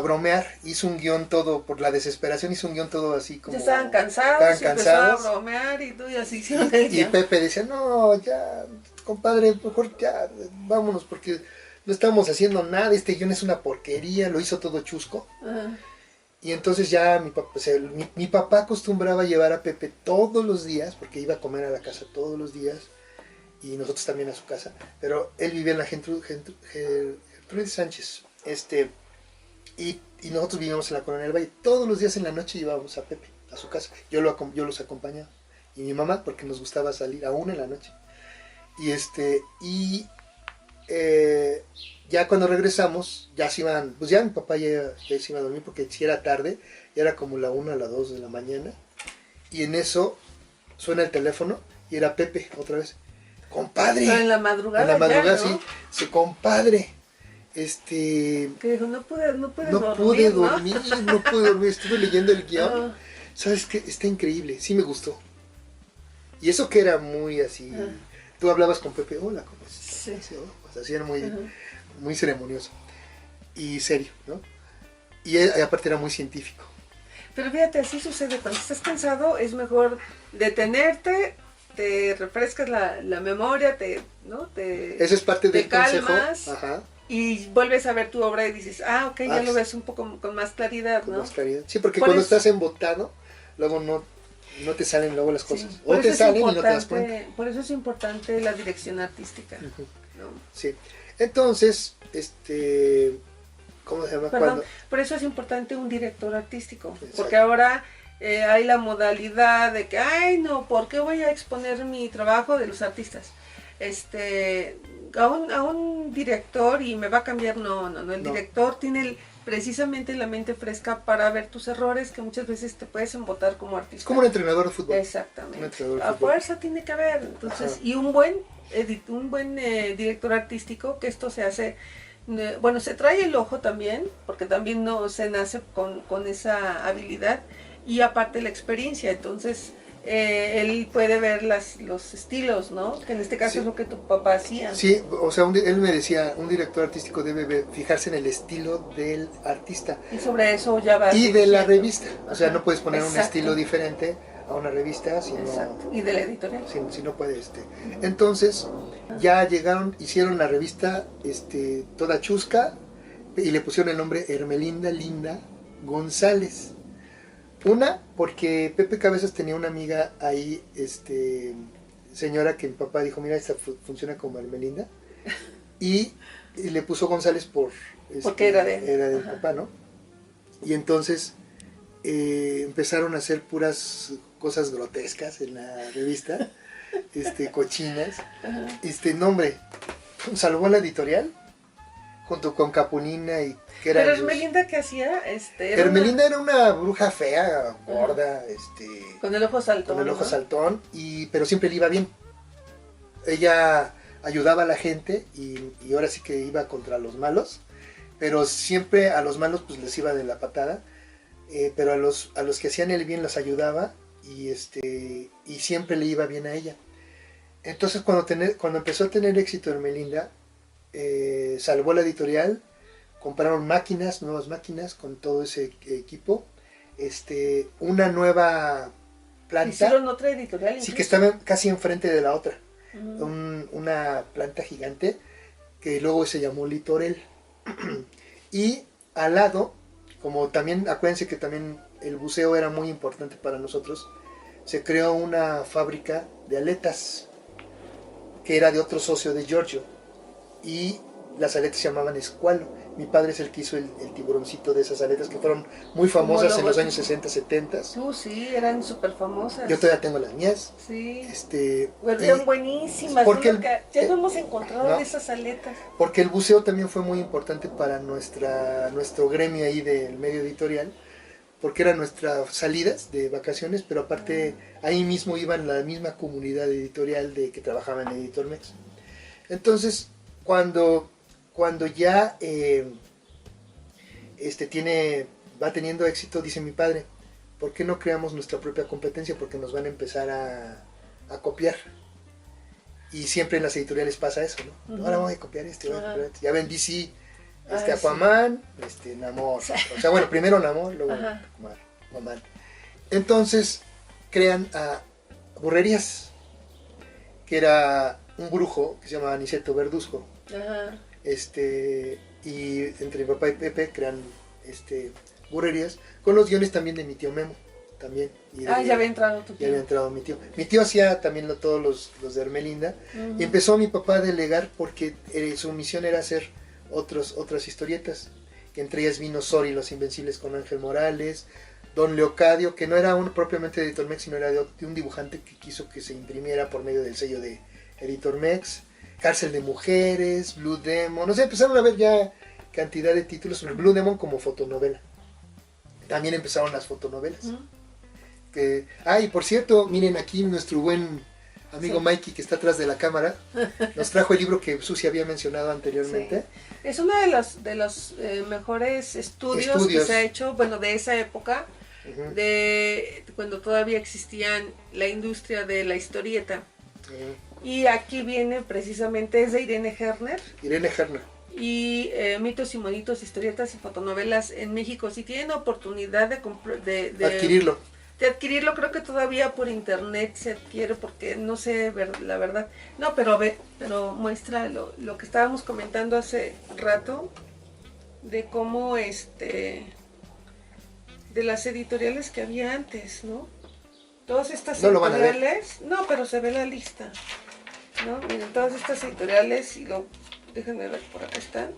bromear, hizo un guión todo, por la desesperación hizo un guión todo así como... Ya estaban cansados, y empezó a bromear y tú y así hicieron el guión. Y Pepe decía, no, ya, compadre, mejor ya, vámonos porque no estamos haciendo nada, este guión es una porquería, lo hizo todo chusco. Y entonces ya mi papá acostumbraba a llevar a Pepe todos los días, porque iba a comer a la casa todos los días, y nosotros también a su casa, pero él vivía en la Gertrudis Sánchez, y nosotros vivíamos en la Colonia del Valle. Todos los días en la noche llevábamos a Pepe a su casa, yo los acompañaba, y mi mamá, porque nos gustaba salir aún en la noche. Ya cuando regresamos, ya se iban, pues ya mi papá ya se iba a dormir porque si era tarde, ya era como la 1 a las 2 de la mañana, y en eso suena el teléfono y era Pepe otra vez. Compadre. Pero en la madrugada. En la madrugada, ya, ¿no? sí, compadre. Que dijo, no pude dormir, estuve leyendo el guión. ¿Sabes qué? Está increíble, sí me gustó. Y eso que era muy así, tú hablabas con Pepe, hola, ¿cómo estás? Sí. Pues así era muy ceremonioso y serio, ¿no? Y aparte era muy científico. Pero fíjate, así sucede, cuando estás cansado es mejor detenerte, te refrescas la memoria, Eso es parte del calmas, consejo. Ajá. Y vuelves a ver tu obra y dices, ok, ya lo ves un poco con más claridad, ¿no? Con más claridad. Sí, porque cuando estás embotado, luego no te salen luego las cosas. O te salen y no te das cuenta. Por eso es importante la dirección artística. ¿No? Sí. Entonces, ¿cómo se llama? Perdón, por eso es importante un director artístico. Exacto. Porque ahora hay la modalidad de que, ay no, ¿por qué voy a exponer mi trabajo de los artistas? A un director y me va a cambiar, no, el director tiene precisamente la mente fresca para ver tus errores que muchas veces te puedes embotar como artista. Como un entrenador de fútbol. Exactamente. A fuerza tiene que haber. Entonces, y un buen director artístico, que esto se hace, se trae el ojo también, porque también no se nace con esa habilidad y aparte la experiencia. Entonces, él puede ver los estilos, ¿no? Que en este caso es lo que tu papá hacía. Sí, o sea, él me decía, un director artístico debe fijarse en el estilo del artista. Y sobre eso ya va. Y de la revista. O sea, no puedes poner un estilo diferente a una revista, sino... Exacto. Y de la editorial. Si no puede, Entonces, ya hicieron la revista toda chusca y le pusieron el nombre Hermelinda Linda González. Una, porque Pepe Cabezas tenía una amiga ahí, señora que mi papá dijo, mira, esta funciona como Hermelinda. Y le puso González porque era del papá, ¿no? Y entonces empezaron a hacer puras cosas grotescas en la revista, cochinas. Nombre, salvó la editorial, junto con Capulina y... Pero Hermelinda, ¿qué hacía? Hermelinda era una bruja fea, gorda, con el ojo saltón. Con el ojo saltón, pero siempre le iba bien. Ella ayudaba a la gente y ahora sí que iba contra los malos, pero siempre a los malos pues les iba de la patada, pero a los que hacían el bien los ayudaba y siempre le iba bien a ella. Entonces cuando empezó a tener éxito Hermelinda, salvó la editorial, compraron nuevas máquinas con todo ese equipo, una nueva planta. ¿Hicieron otra editorial? Sí, que estaba casi enfrente de la otra. Una planta gigante que luego se llamó Litorel. Y al lado, como también, acuérdense que también el buceo era muy importante para nosotros, se creó una fábrica de aletas que era de otro socio de Giorgio, y las aletas se llamaban Escualo. Mi padre es el que hizo el tiburoncito de esas aletas que fueron muy famosas en los años 60, 70. Sí, eran súper famosas. Yo todavía tengo las mías. Sí. Eran buenísimas. Porque ya no hemos encontrado de esas aletas. Porque el buceo también fue muy importante para nuestro gremio ahí del medio editorial, porque eran nuestras salidas de vacaciones, pero aparte ahí mismo iban la misma comunidad editorial de que trabajaba en Editormex. Entonces, cuando ya va teniendo éxito, dice mi padre, ¿por qué no creamos nuestra propia competencia? Porque nos van a empezar a copiar. Y siempre en las editoriales pasa eso, ¿no? Ahora vamos a copiar ya ven DC, Aquaman, Namor. O sea, bueno, primero Namor, luego Aquaman. Entonces crean a Burrerías, que era un brujo que se llama Aniceto Verduzco. Y entre mi papá y Pepe crean Burrerías con los guiones también de mi tío Memo también. Ya había entrado tu tío. Ya había entrado mi tío. Mi tío hacía también todos los de Hermelinda, y empezó mi papá a delegar porque su misión era hacer otras historietas, que entre ellas vino Sori y los Invencibles con Ángel Morales, Don Leocadio, que no era propiamente de Editormex, sino era de un dibujante que quiso que se imprimiera por medio del sello de Editormex, Cárcel de Mujeres, Blue Demon, o sea, empezaron a ver ya cantidad de títulos, Blue Demon como fotonovela. También empezaron las fotonovelas. Y por cierto, miren aquí nuestro buen amigo Mikey, que está atrás de la cámara, nos trajo el libro que Susi había mencionado anteriormente. Sí. Es uno de los mejores estudios que se ha hecho, bueno, de esa época, de cuando todavía existían la industria de la historieta. Y aquí viene precisamente, es de Irene Herner. Y Mitos y Monitos, historietas y fotonovelas en México. Si tienen oportunidad de adquirirlo. De adquirirlo, creo que todavía por internet se adquiere, porque no sé la verdad. No, pero muestra lo que estábamos comentando hace rato, de cómo de las editoriales que había antes, ¿no? Todas estas editoriales, no, pero se ve la lista, ¿no? Miren, todas estas editoriales, déjenme ver, por acá están.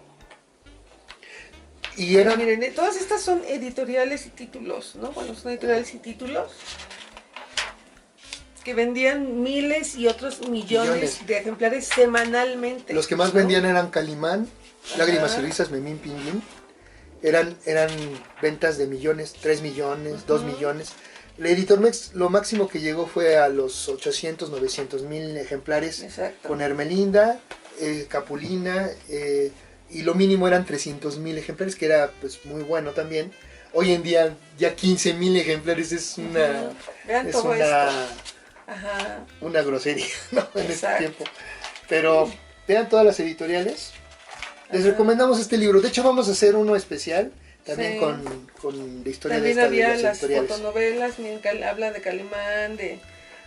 Miren, todas estas son editoriales y títulos, ¿no? Bueno, son editoriales y títulos que vendían miles y otros millones de ejemplares semanalmente. Los que más vendían eran Calimán, Lágrimas y Risas, Memín Pinguín. Eran ventas de millones, 3 millones, 2 millones. La Editormex lo máximo que llegó fue a los 800, 900 mil ejemplares. Exacto. Con Hermelinda, Capulina, y lo mínimo eran 300 mil ejemplares, que era pues muy bueno también. Hoy en día ya 15 mil ejemplares es una grosería, ¿no? En este tiempo. Pero vean todas las editoriales. Les recomendamos este libro. De hecho vamos a hacer uno especial también con la historia también de había las las editoriales. Fotonovelas, habla de Calimán,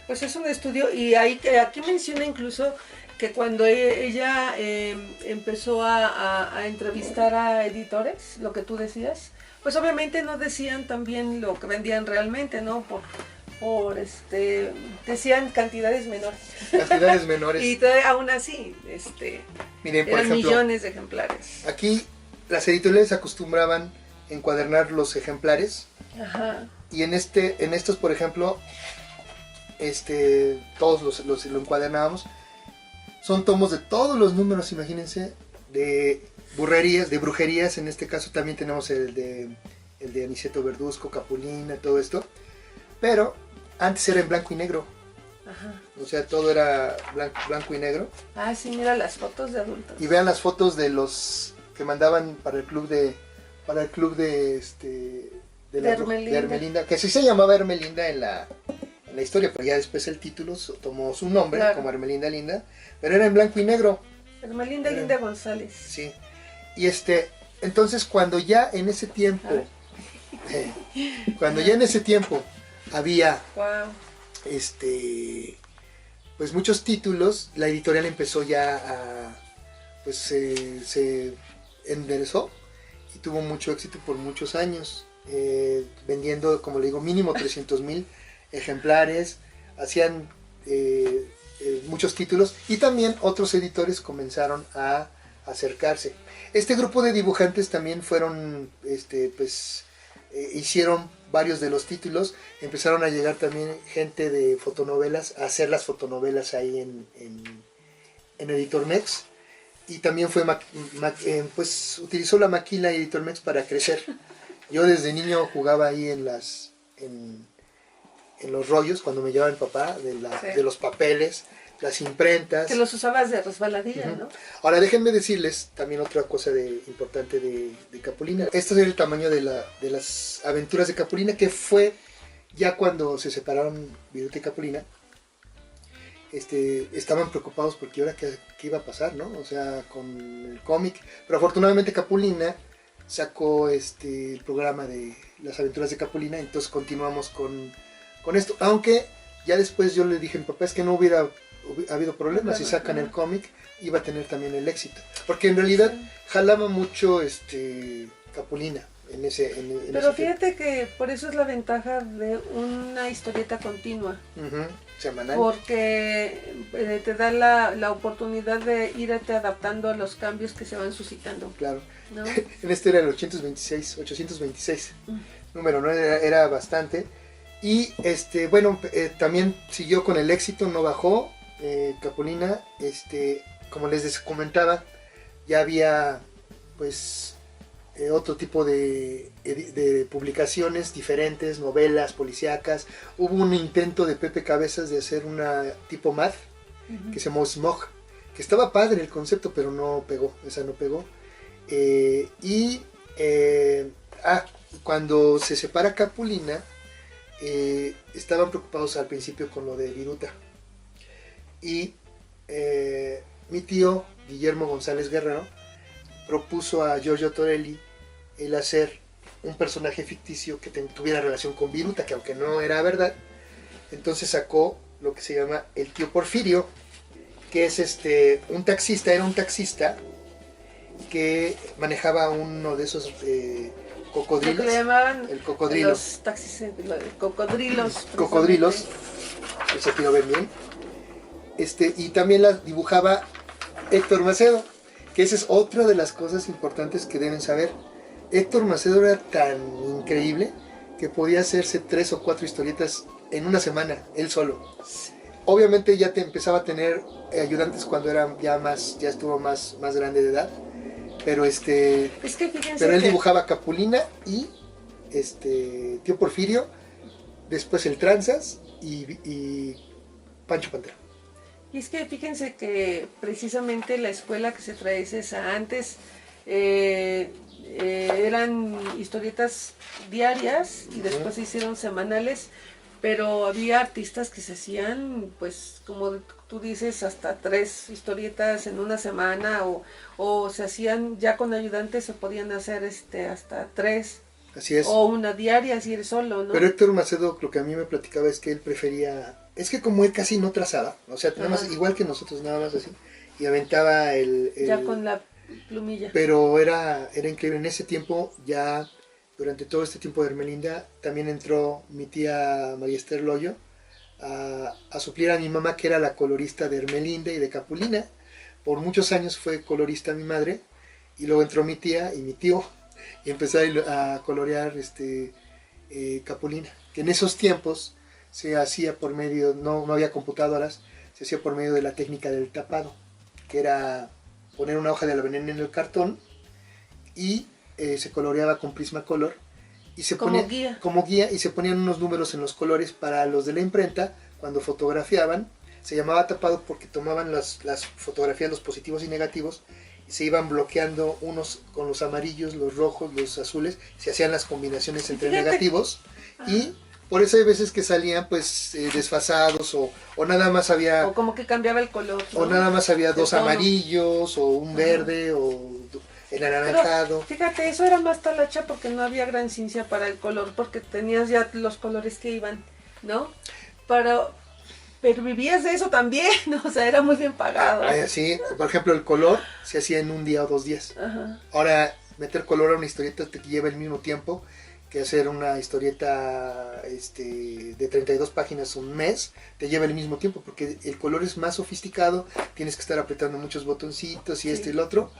pues es un estudio, y aquí menciona incluso que cuando ella empezó a entrevistar a editores, lo que tú decías, pues obviamente no decían también lo que vendían realmente, ¿no? Decían cantidades menores. Y aún así, miren, por eran ejemplo, millones de ejemplares. Aquí las editoriales acostumbraban encuadernar los ejemplares. Ajá. Y en estos, por ejemplo, todos lo encuadernábamos. Son tomos de todos los números, imagínense, de brujerías, en este caso también tenemos el de Aniceto Verduzco, Capulina, todo esto. Pero antes era en blanco y negro. Ajá. O sea, todo era blanco y negro. Sí, mira las fotos de adultos. Y vean las fotos de los que mandaban para el club de Hermelinda, que así se llamaba Hermelinda en la historia, pero ya después el título tomó su nombre, claro, como Hermelinda Linda, pero era en blanco y negro. Hermelinda Linda González. Sí. Y entonces cuando ya en ese tiempo, había pues muchos títulos, la editorial empezó ya a, pues se enderezó y tuvo mucho éxito por muchos años, vendiendo, como le digo, mínimo 300,000 ejemplares, hacían muchos títulos, y también otros editores comenzaron a acercarse. Este grupo de dibujantes también fueron, hicieron varios de los títulos, empezaron a llegar también gente de fotonovelas a hacer las fotonovelas ahí en Editor Mex, y también fue pues utilizó la maquila Editor Mex para crecer. Yo desde niño jugaba ahí en los rollos, cuando me llevaba mi papá, de los papeles, las imprentas. Que los usabas de resbaladilla, ¿no? Ahora déjenme decirles también otra cosa importante de Capulina. Este es el tamaño de las aventuras de Capulina, que fue ya cuando se separaron Viruta y Capulina. Estaban preocupados porque ahora qué iba a pasar, ¿no? O sea, con el cómic. Pero afortunadamente Capulina sacó el programa de las aventuras de Capulina, entonces continuamos con esto, aunque ya después yo le dije a mi papá, es que no hubiera habido problemas, si sacan el cómic iba a tener también el éxito, porque en realidad jalaba mucho Capulina pero fíjate que por eso es la ventaja de una historieta continua, semanal, porque te da la oportunidad de irte adaptando a los cambios que se van suscitando. Claro, ¿no? En era el 826 número, ¿no? Era bastante. Y bueno, también siguió con el éxito, no bajó. Capulina, como les comentaba, ya había pues otro tipo de publicaciones diferentes, novelas policíacas. Hubo un intento de Pepe Cabezas de hacer una tipo Mad, que se llamó Smog, que estaba padre el concepto, pero no pegó, cuando se separa Capulina, estaban preocupados al principio con lo de Viruta, y mi tío Guillermo González Guerrero propuso a Giorgio Torelli el hacer un personaje ficticio que tuviera relación con Viruta, que aunque no era verdad, entonces sacó lo que se llama el tío Porfirio, que es un taxista, era un taxista que manejaba uno de esos cocodrilos, le llamaban el cocodrilo, los taxis, cocodrilos, eso quiero ver bien, y también la dibujaba Héctor Macedo, que esa es otra de las cosas importantes que deben saber. Héctor Macedo era tan increíble que podía hacerse 3 o 4 historietas en una semana, él solo. Obviamente ya empezaba a tener ayudantes cuando ya estuvo más grande de edad, pero es que pero él dibujaba Capulina y Tío Porfirio, después el Tranzas y Pancho Pantera. Y es que fíjense que precisamente la escuela que se trae es esa. Antes eran historietas diarias y después se hicieron semanales, pero había artistas que se hacían, pues como tú dices, hasta 3 historietas en una semana, o se hacían ya con ayudantes, se podían hacer hasta 3. Así es. O una diaria si eres solo, ¿no? Pero Héctor Macedo, lo que a mí me platicaba es que él prefería, es que como él casi no trazaba, o sea, nada más, igual que nosotros, nada más así, y aventaba ya con la plumilla. Pero era increíble. En ese tiempo, ya durante todo este tiempo de Hermelinda, también entró mi tía María Esther Loyo a suplir a mi mamá, que era la colorista de Hermelinda y de Capulina. Por muchos años fue colorista mi madre, y luego entró mi tía y mi tío, y empecé a colorear Capulina, que en esos tiempos se hacía por medio, no había computadoras, se hacía por medio de la técnica del tapado, que era poner una hoja de la veneno en el cartón y se coloreaba con Prismacolor y se ponía como guía, y se ponían unos números en los colores para los de la imprenta cuando fotografiaban. Se llamaba tapado porque tomaban las fotografías, los positivos y negativos, se iban bloqueando unos con los amarillos, los rojos, los azules, se hacían las combinaciones entre negativos y por eso hay veces que salían pues desfasados o nada más había... O como que cambiaba el color, ¿no? O nada más había dos tono. Amarillos o un verde o el anaranjado. Pero, fíjate, eso era más talacha porque no había gran ciencia para el color, porque tenías ya los colores que iban, ¿no? Pero vivías de eso también, ¿no? O sea, era muy bien pagado. Sí, por ejemplo, el color se hacía en un día o 2 días. Ajá. Ahora, meter color a una historieta te lleva el mismo tiempo que hacer una historieta de 32 páginas un mes, te lleva el mismo tiempo, porque el color es más sofisticado, tienes que estar apretando muchos botoncitos y y el otro.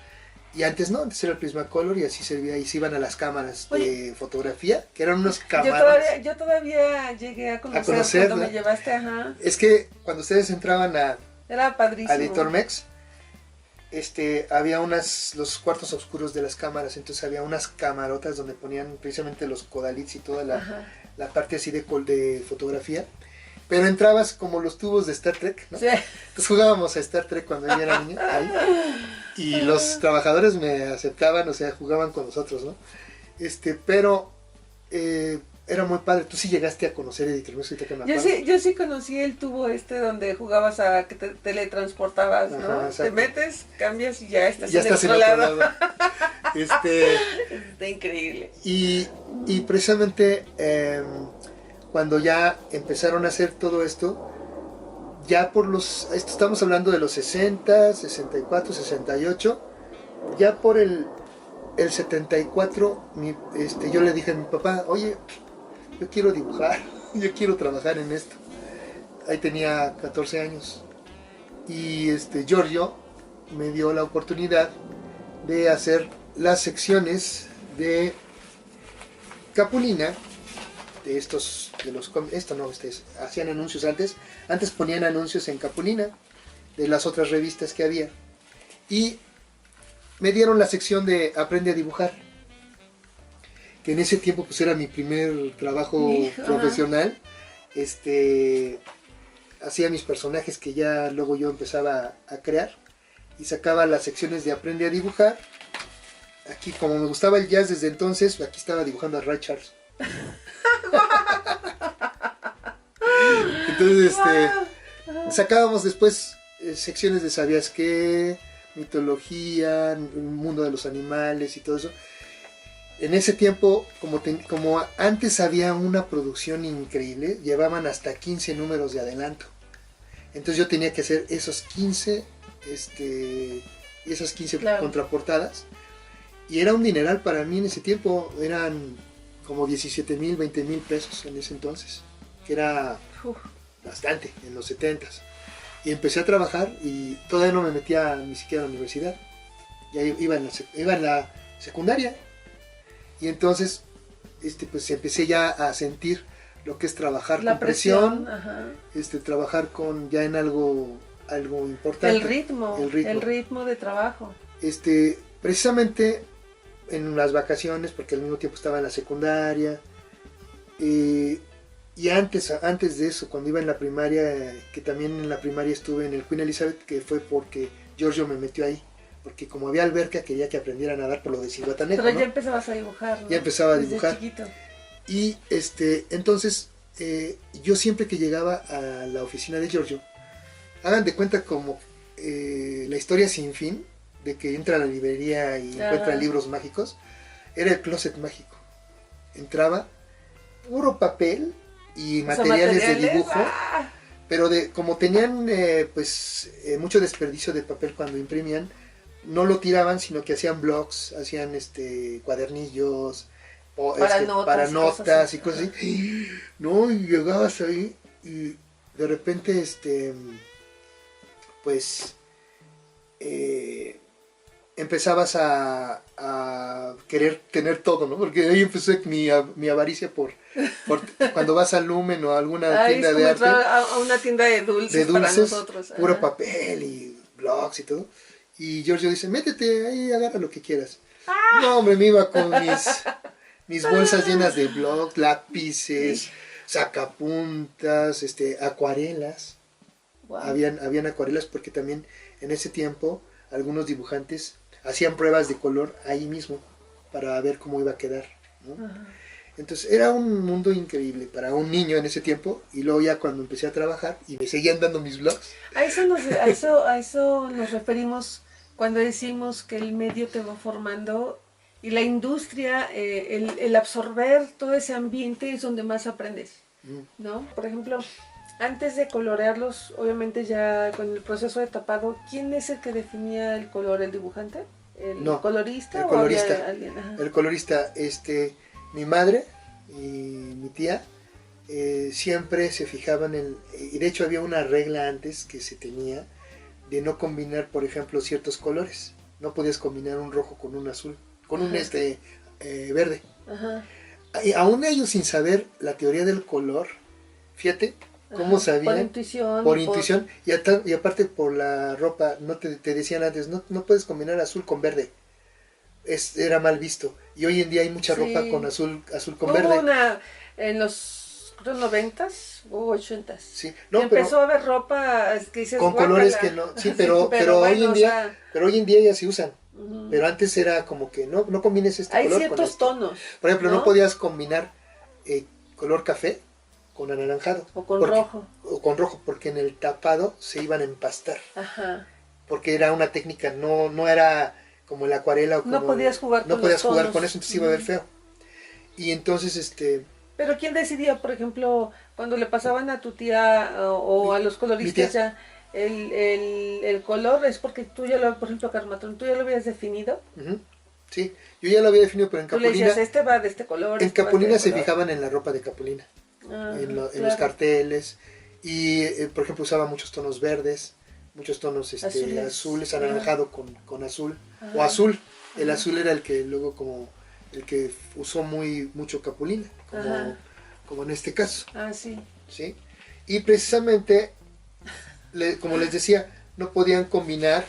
Y antes no, antes era el Prismacolor y así servía, y se iban a las cámaras de fotografía, que eran unos cámaras. Yo todavía llegué a conocer cuando me llevaste, ajá. Es que cuando ustedes entraban era padrísimo. A Editor Mex, había los cuartos oscuros de las cámaras, entonces había unas camarotas donde ponían precisamente los codalits y toda la parte así de fotografía. Pero entrabas como los tubos de Star Trek, ¿no? Sí. Entonces jugábamos a Star Trek cuando yo era niño, ahí, y los trabajadores me aceptaban, o sea, jugaban con nosotros, ¿no? Pero era muy padre. Tú sí llegaste a conocer Editor Mex, yo sí conocí el tubo donde jugabas a que te teletransportabas, ¿no? Ajá, te metes, cambias y ya estás en otro lado. Está increíble. Y precisamente cuando ya empezaron a hacer todo esto, ya estamos hablando de los 60, 64, 68, ya por el 74, yo le dije a mi papá, oye, yo quiero dibujar, yo quiero trabajar en esto. Ahí tenía 14 años. Y Giorgio me dio la oportunidad de hacer las secciones de Capulina, hacían anuncios antes ponían anuncios en Capulina, de las otras revistas que había, y me dieron la sección de Aprende a dibujar, que en ese tiempo pues era mi primer trabajo profesional. Hacía mis personajes que ya luego yo empezaba a crear, y sacaba las secciones de Aprende a dibujar. Aquí, como me gustaba el jazz desde entonces, aquí estaba dibujando a Ray Charles. Entonces, sacábamos después secciones de ¿sabías qué? Mitología, mundo de los animales y todo eso. En ese tiempo, como antes había una producción increíble, llevaban hasta 15 números de adelanto. Entonces yo tenía que hacer esos 15, esas 15 contraportadas. Y era un dineral para mí en ese tiempo, eran como 17,000, 20,000 pesos en ese entonces, que era bastante, en los 70s. Y empecé a trabajar y todavía no me metía ni siquiera a la universidad, ya iba en la secundaria. Y entonces pues empecé ya a sentir lo que es trabajar con presión, trabajar ya en algo importante. El ritmo de trabajo. Precisamente en las vacaciones, porque al mismo tiempo estaba en la secundaria, y antes de eso, cuando iba en la primaria, que también en la primaria estuve en el Queen Elizabeth, que fue porque Giorgio me metió ahí, porque como había alberca quería que aprendiera a nadar por lo de Cihuatanejo. Pero ya empezabas a dibujar, ¿no? Ya empezaba a dibujar. Desde chiquito. Y entonces yo siempre que llegaba a la oficina de Giorgio, hagan de cuenta como la historia sin fin, de que entra a la librería y encuentra libros mágicos, era el closet mágico. Entraba puro papel y materiales de dibujo, pero como tenían mucho desperdicio de papel cuando imprimían, no lo tiraban, sino que hacían blogs, hacían cuadernillos para notas y cosas así. No, y llegabas ahí y de repente empezabas a querer tener todo, ¿no? Porque ahí empecé mi avaricia por cuando vas al Lumen o a alguna tienda de arte. A una tienda de dulces para nosotros. Puro papel y blogs y todo. Y Giorgio dice, métete ahí, agarra lo que quieras. No, hombre, me iba con mis bolsas llenas de blogs, lápices, sacapuntas, acuarelas. Wow. Habían acuarelas porque también en ese tiempo algunos dibujantes hacían pruebas de color ahí mismo para ver cómo iba a quedar, ¿no? Ajá. Entonces era un mundo increíble para un niño en ese tiempo, y luego ya cuando empecé a trabajar y me seguían dando mis blogs. A eso nos referimos cuando decimos que el medio te va formando y la industria, el absorber todo ese ambiente es donde más aprendes, ¿no? Por ejemplo, antes de colorearlos, obviamente ya con el proceso de tapado, ¿quién es el que definía el color? ¿El dibujante? ¿El No, colorista? el ¿O había colorista, alguien? Ajá. el colorista, mi madre y mi tía siempre se fijaban y de hecho había una regla antes que se tenía de no combinar, por ejemplo, ciertos colores. No podías combinar un rojo con un azul, con un Ajá. verde. Ajá. Y aún ellos sin saber la teoría del color, fíjate cómo Ajá. sabían. Por intuición. Por intuición, y aparte por la ropa, no te decían antes, no puedes combinar azul con verde. Era mal visto. Y hoy en día hay mucha ropa con azul con Hubo verde. una en los 90s o 80s. Sí, no, empezó a haber ropa que dices, con guácala. colores que no, sí, pero bueno, hoy en día ya se usan. Pero antes era como que no combines hay color ciertos con este. tonos. Por ejemplo, no podías combinar color café con anaranjado. O con rojo. O con rojo, porque en el tapado se iban a empastar. Ajá. Porque era una técnica, no era como la acuarela o como... No podías jugar con con eso, entonces iba a ver feo. Y entonces, Pero ¿quién decidía, por ejemplo, cuando le pasaban a tu tía o a los coloristas ya el color? Es porque tú ya lo, por ejemplo, Carmatrón, tú ya lo habías definido. Sí, yo ya lo había definido, pero en Capulina... Tú le decías, este va de este color. En Capulina se fijaban en la ropa de Capulina, en los carteles, y por ejemplo usaba muchos tonos verdes, muchos tonos azules, anaranjado con azul, o azul. El azul era el que luego como el que usó mucho Capulina, como en este caso. Sí. ¿Sí? Y precisamente, como les decía, no podían combinar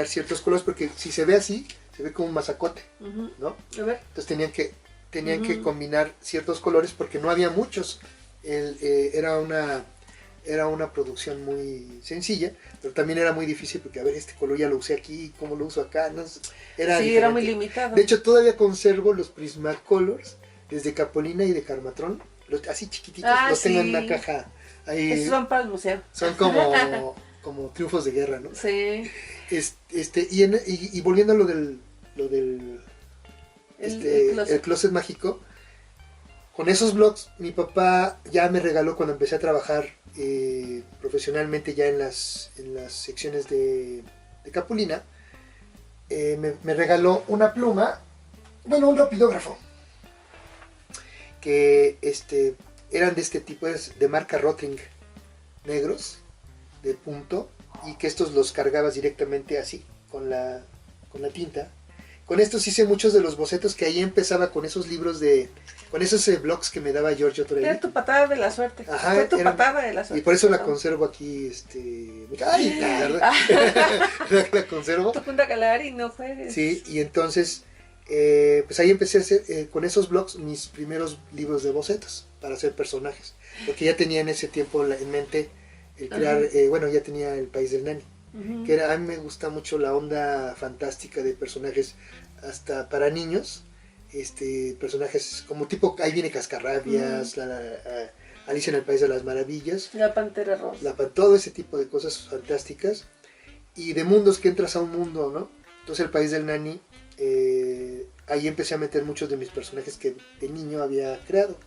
ciertos colores, porque si se ve así, se ve como un mazacote, ¿no? A ver. Entonces tenían que combinar ciertos colores porque no había muchos. Era una producción muy sencilla, pero también era muy difícil porque, a ver, este color ya lo usé aquí, ¿cómo lo uso acá? No, era muy limitado. De hecho, todavía conservo los Prismacolors desde Capulina y de Carmatrón, así chiquititos, los tengo en una caja ahí. Esos son para el museo. Son como triunfos de guerra, ¿no? Sí. Y volviendo a lo del el closet mágico, con esos blogs mi papá ya me regaló, cuando empecé a trabajar profesionalmente ya en las secciones de Capulina, me regaló una pluma, un lapidógrafo, que eran de este tipo, de marca Rotring, negros, de punto, y que estos los cargabas directamente así, con la tinta. Con estos hice muchos de los bocetos, que ahí empezaba con esos libros con esos blogs que me daba Giorgio Torelli. Era tu patada de la suerte. Ajá, fue tu patada de la suerte. Y por eso la conservo aquí, ¡ay! La verdad. La conservo. Tu Punta Calari, no juegues. Sí, y entonces, pues ahí empecé a hacer, con esos blogs, mis primeros libros de bocetos, para hacer personajes. Porque ya tenía en ese tiempo en mente el crear, ya tenía El País del Nani. Que a mí me gusta mucho la onda fantástica de personajes hasta para niños, personajes como tipo, ahí viene Cascarrabias, Alicia en el País de las Maravillas, la Pantera Rosa, todo ese tipo de cosas fantásticas, y de mundos que entras a un mundo, ¿no? Entonces El País del Nani, ahí empecé a meter muchos de mis personajes que de niño había creado,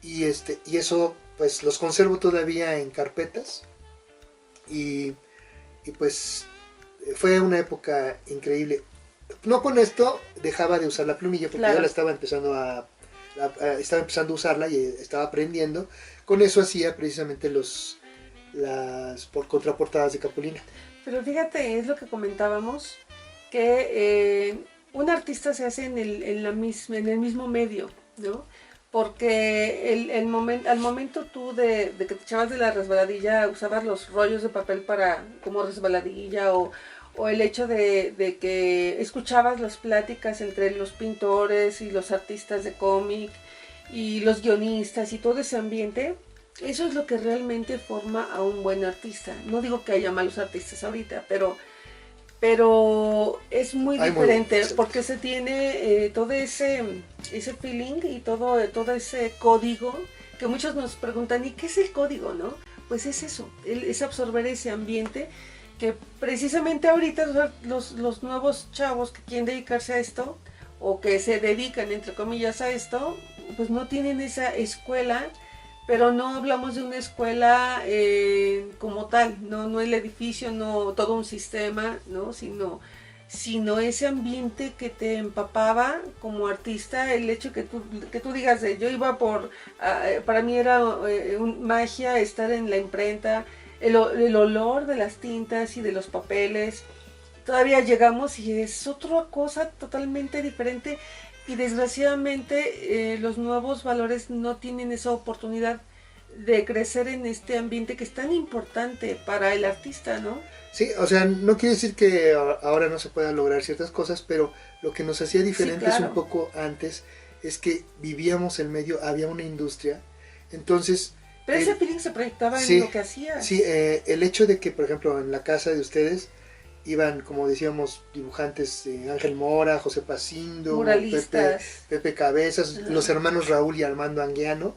y eso pues los conservo todavía en carpetas, y pues fue una época increíble. No con esto dejaba de usar la plumilla, porque yo la estaba empezando a usarla y estaba aprendiendo. Con eso hacía precisamente las contraportadas de Capulina. Pero fíjate, es lo que comentábamos, que un artista se hace en el mismo medio, ¿no? Porque al momento tú de que te echabas de la resbaladilla, usabas los rollos de papel como resbaladilla, o el hecho de que escuchabas las pláticas entre los pintores y los artistas de cómic y los guionistas y todo ese ambiente. Eso es lo que realmente forma a un buen artista. No digo que haya malos artistas ahorita, pero pero es muy Ay, muy diferente bien, porque se tiene todo ese feeling y todo ese código que muchos nos preguntan, ¿y qué es el código, no? Pues es eso, es absorber ese ambiente que precisamente ahorita los nuevos chavos que quieren dedicarse a esto o que se dedican entre comillas a esto, pues no tienen esa escuela, pero no hablamos de una escuela como tal, no el edificio, no todo un sistema, ¿no? Sino ese ambiente que te empapaba como artista, el hecho que tú digas, yo iba para mí era magia estar en la imprenta, el olor de las tintas y de los papeles. Todavía llegamos y es otra cosa totalmente diferente y desgraciadamente los nuevos valores no tienen esa oportunidad de crecer en este ambiente que es tan importante para el artista, ¿no? Sí, o sea, no quiere decir que ahora no se puedan lograr ciertas cosas, pero lo que nos hacía diferentes Sí, claro. un poco antes es que vivíamos en medio, había una industria, entonces... Pero ese feeling se proyectaba sí, en lo que hacías. Sí, el hecho de que, por ejemplo, en la casa de ustedes iban, como decíamos, dibujantes, Ángel Mora, José Pacindo, Muralistas. Pepe Cabezas, Ajá. los hermanos Raúl y Armando Anguiano,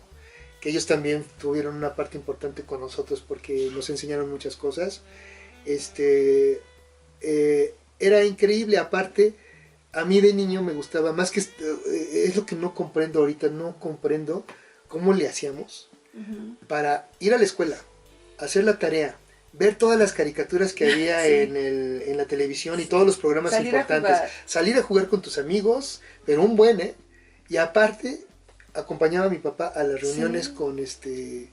que ellos también tuvieron una parte importante con nosotros porque nos enseñaron muchas cosas. Era increíble, aparte, a mí de niño me gustaba, más que es lo que no comprendo ahorita, no comprendo cómo le hacíamos para ir a la escuela, hacer la tarea, ver todas las caricaturas que había Sí. en la televisión y todos los programas Salir importantes, a jugar. salir a jugar con tus amigos, pero un buen, y aparte acompañaba a mi papá a las reuniones Sí.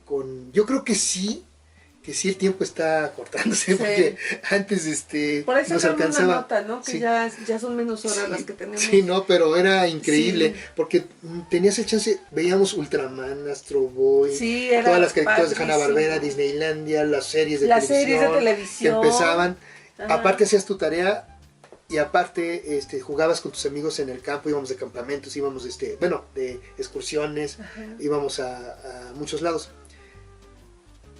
con yo creo que sí el tiempo está cortándose, Sí. porque antes Por eso nos sacamos alcanzaba. una nota, ¿no? Que Sí. ya son menos horas Sí, las que tenemos. sí, no, pero era increíble, Sí. porque tenías el chance, veíamos Ultraman, Astro Boy, Sí, era todas las caricaturas de padrísimo. Hanna-Barbera, Disneylandia, las series de Las televisión, series de televisión. que empezaban, Ajá. aparte hacías tu tarea, y aparte jugabas con tus amigos en el campo, íbamos de campamentos, íbamos de excursiones, Ajá. íbamos a muchos lados.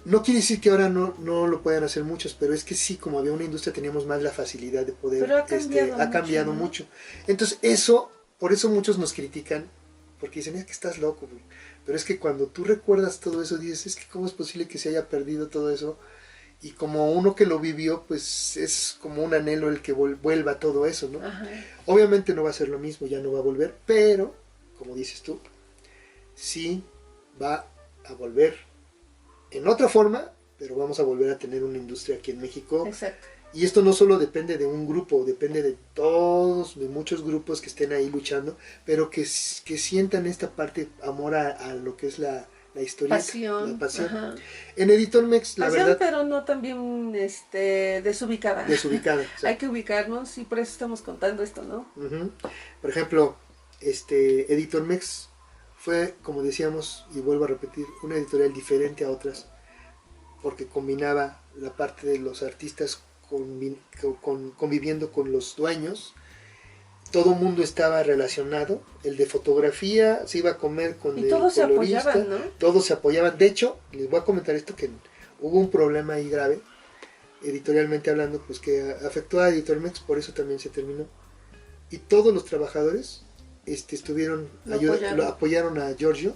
No quiere decir que ahora no lo puedan hacer muchos, pero es que sí, como había una industria, teníamos más la facilidad de poder. Pero ha cambiado mucho, mucho, ¿no? Entonces, por eso muchos nos critican, porque dicen, es que estás loco, güey. Pero es que cuando tú recuerdas todo eso, dices, es que cómo es posible que se haya perdido todo eso. Y como uno que lo vivió, pues es como un anhelo el que vuelva todo eso, ¿no? Ajá. Obviamente no va a ser lo mismo, ya no va a volver, pero, como dices tú, sí va a volver en otra forma, pero vamos a volver a tener una industria aquí en México. Exacto. Y esto no solo depende de un grupo, depende de todos, de muchos grupos que estén ahí luchando, pero que sientan esta parte, amor a lo que es la historia, Pasión. la pasión. Ajá. En Editor Mex, la Pasión, verdad, pero no también desubicada. desubicada. O sea, Hay que ubicarnos y por eso estamos contando esto, ¿no? Por ejemplo, Editor Mex fue, como decíamos, y vuelvo a repetir, una editorial diferente a otras, porque combinaba la parte de los artistas conviviendo con los dueños. Todo el mundo estaba relacionado, el de fotografía se iba a comer con y el todos se colorista, apoyaban, ¿no? todos se apoyaban. De hecho, les voy a comentar esto, que hubo un problema ahí grave, editorialmente hablando, pues que afectó a Editor Mex, por eso también se terminó. Y todos los trabajadores lo apoyaron a Giorgio,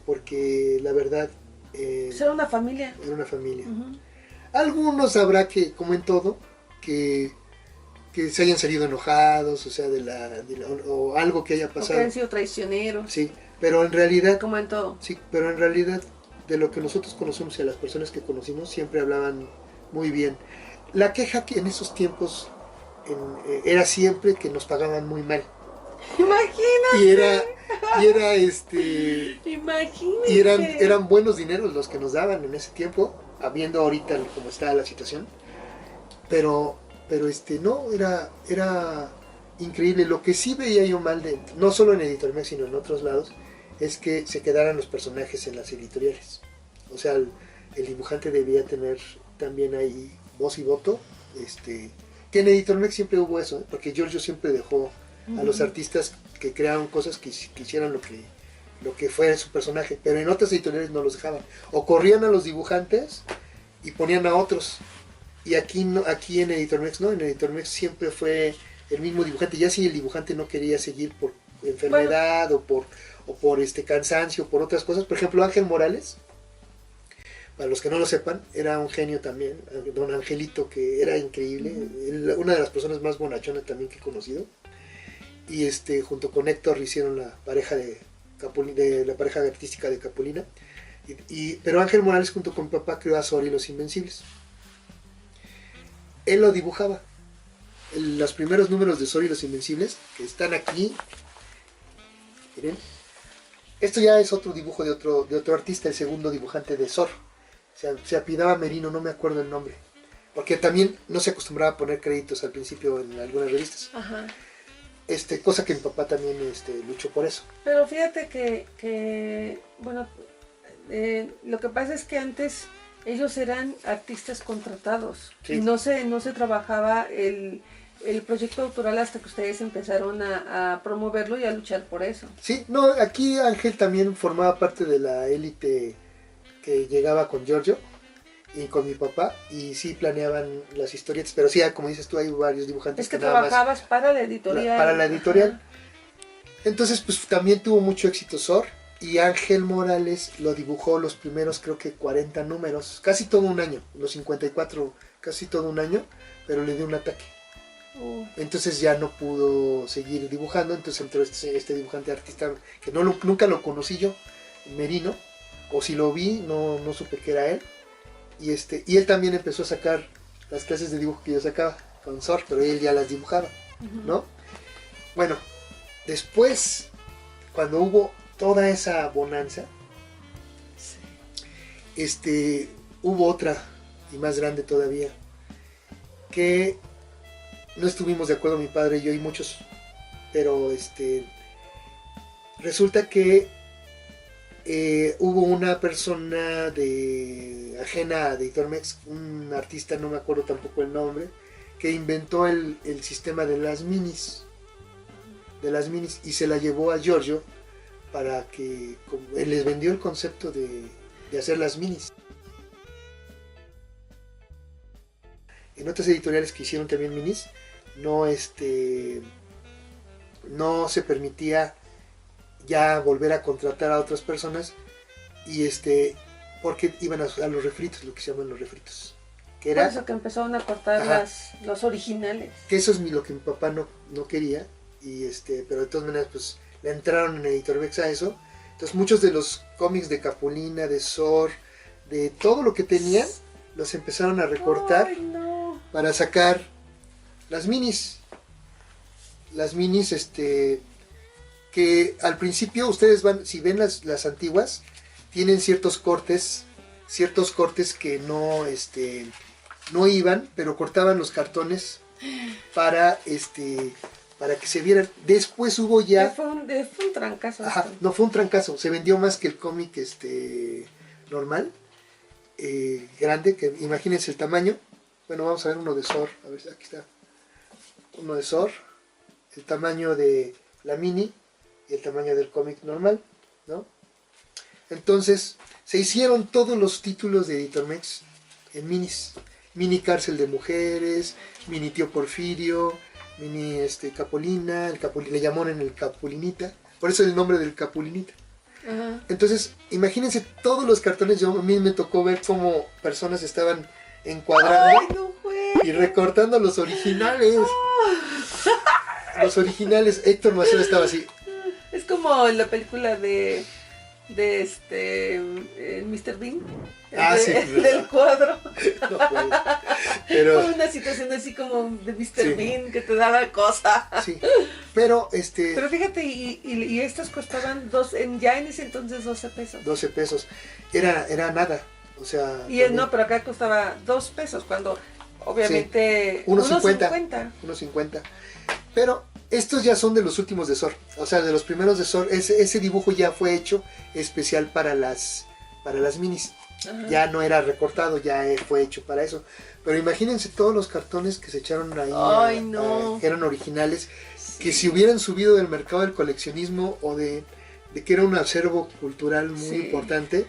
porque la verdad Pues era una familia. era una familia. Uh-huh. Algunos habrá que, como en todo, que se hayan salido enojados, o sea, o algo que haya O que pasado. han sido traicioneros. Sí, pero en realidad, Como en todo. sí, pero en realidad de lo que nosotros conocemos y a las personas que conocimos siempre hablaban muy bien. La queja que en esos tiempos era siempre que nos pagaban muy mal. Imagínate. Y eran buenos dineros los que nos daban en ese tiempo, habiendo ahorita como está la situación. Pero no, era increíble. Lo que sí veía yo mal, no solo en Editor Mex, sino en otros lados, es que se quedaran los personajes en las editoriales. O sea, el dibujante debía tener también ahí voz y voto. Que en Editor Mex siempre hubo eso, porque Giorgio siempre dejó a los artistas que crearon cosas que hicieran lo que fuera su personaje, pero en otras editoriales no los dejaban. O corrían a los dibujantes y ponían a otros. Y aquí no, aquí en Editormex no, en Editormex siempre fue el mismo dibujante, ya si el dibujante no quería seguir por enfermedad bueno, o por cansancio, por otras cosas. Por ejemplo, Ángel Morales, para los que no lo sepan, era un genio también, don Angelito, que era increíble, una de las personas más bonachonas también que he conocido. Y junto con Héctor hicieron la pareja la pareja artística de Capulina. Pero Ángel Morales junto con mi papá creó a Zor y los Invencibles. Él lo dibujaba. Los primeros números de Zor y los Invencibles, que están aquí. Miren. Esto ya es otro dibujo de otro artista, el segundo dibujante de Zor. Se apellidaba Merino, no me acuerdo el nombre. Porque también no se acostumbraba a poner créditos al principio en algunas revistas. Ajá. Cosa que mi papá también luchó por eso. Pero fíjate que bueno, lo que pasa es que antes ellos eran artistas contratados. Sí. Y no se trabajaba el proyecto autoral hasta que ustedes empezaron a promoverlo y a luchar por eso. Sí, no, aquí Ángel también formaba parte de la élite que llegaba con Giorgio y con mi papá, y sí planeaban las historietas, pero sí, como dices tú, hay varios dibujantes. Es que trabajabas para la editorial. Para la editorial. Entonces, pues también tuvo mucho éxito Zor, y Ángel Morales lo dibujó los primeros, creo que 40 números, casi todo un año, los 54, casi todo un año, pero le dio un ataque. Entonces ya no pudo seguir dibujando, entonces entró este dibujante artista que nunca lo conocí yo, Merino, o si lo vi, no supe que era él. Y él también empezó a sacar las clases de dibujo que yo sacaba con Zor, pero él ya las dibujaba, ¿no? Bueno, después, cuando hubo toda esa bonanza, hubo otra, y más grande todavía, que no estuvimos de acuerdo mi padre y yo y muchos, pero resulta que hubo una persona ajena a Editormex, un artista, no me acuerdo tampoco el nombre, que inventó el sistema de las minis, y se la llevó a Giorgio para que él les vendió el concepto de hacer las minis. En otras editoriales que hicieron también minis, no se permitía ya volver a contratar a otras personas, y porque iban a los refritos, lo que se llaman los refritos, que era, por eso que empezaron a cortar los originales, que eso es lo que mi papá no quería, y pero de todas maneras pues le entraron en Editormex a eso. Entonces muchos de los cómics de Capulina, de Zor, de todo lo que tenían, los empezaron a recortar. Ay, no. Para sacar las minis, que al principio ustedes si ven las antiguas, tienen ciertos cortes que no iban, pero cortaban los cartones para que se vieran. Después hubo ya... Fue un trancazo. Ajá, no fue un trancazo, se vendió más que el cómic normal, grande, que imagínense el tamaño. Bueno, vamos a ver uno de Zor, a ver, aquí está, uno de Zor, el tamaño de la mini y el tamaño del cómic normal, ¿no? Entonces, se hicieron todos los títulos de Editormex en minis. Mini Cárcel de Mujeres, Mini Tío Porfirio, Mini Capulina, le llamaron el Capulinita, por eso el nombre del Capulinita. Ajá. Entonces, imagínense todos los cartones. A mí me tocó ver cómo personas estaban encuadrando. ¡Ay, no fue! Y recortando los originales. Los originales. Héctor Maceo estaba así. Es como en la película de Mr. Bean. Sí, del cuadro. No, pues, pero fue una situación así como de Mr. Bean que te daba cosa. Sí, pero Pero fíjate, y estas costaban ya en ese entonces 12 pesos. 12 pesos. Era nada. O sea. Y no, pero acá costaba 2 pesos cuando obviamente 1.50. Pero estos ya son de los últimos de Zor. O sea, de los primeros de Zor. Ese dibujo ya fue hecho especial para las minis. Ajá. Ya no era recortado, ya fue hecho para eso. Pero imagínense todos los cartones que se echaron ahí. Ay, no. Que eran originales. Sí. Que si hubieran subido del mercado del coleccionismo o de que era un acervo cultural muy importante,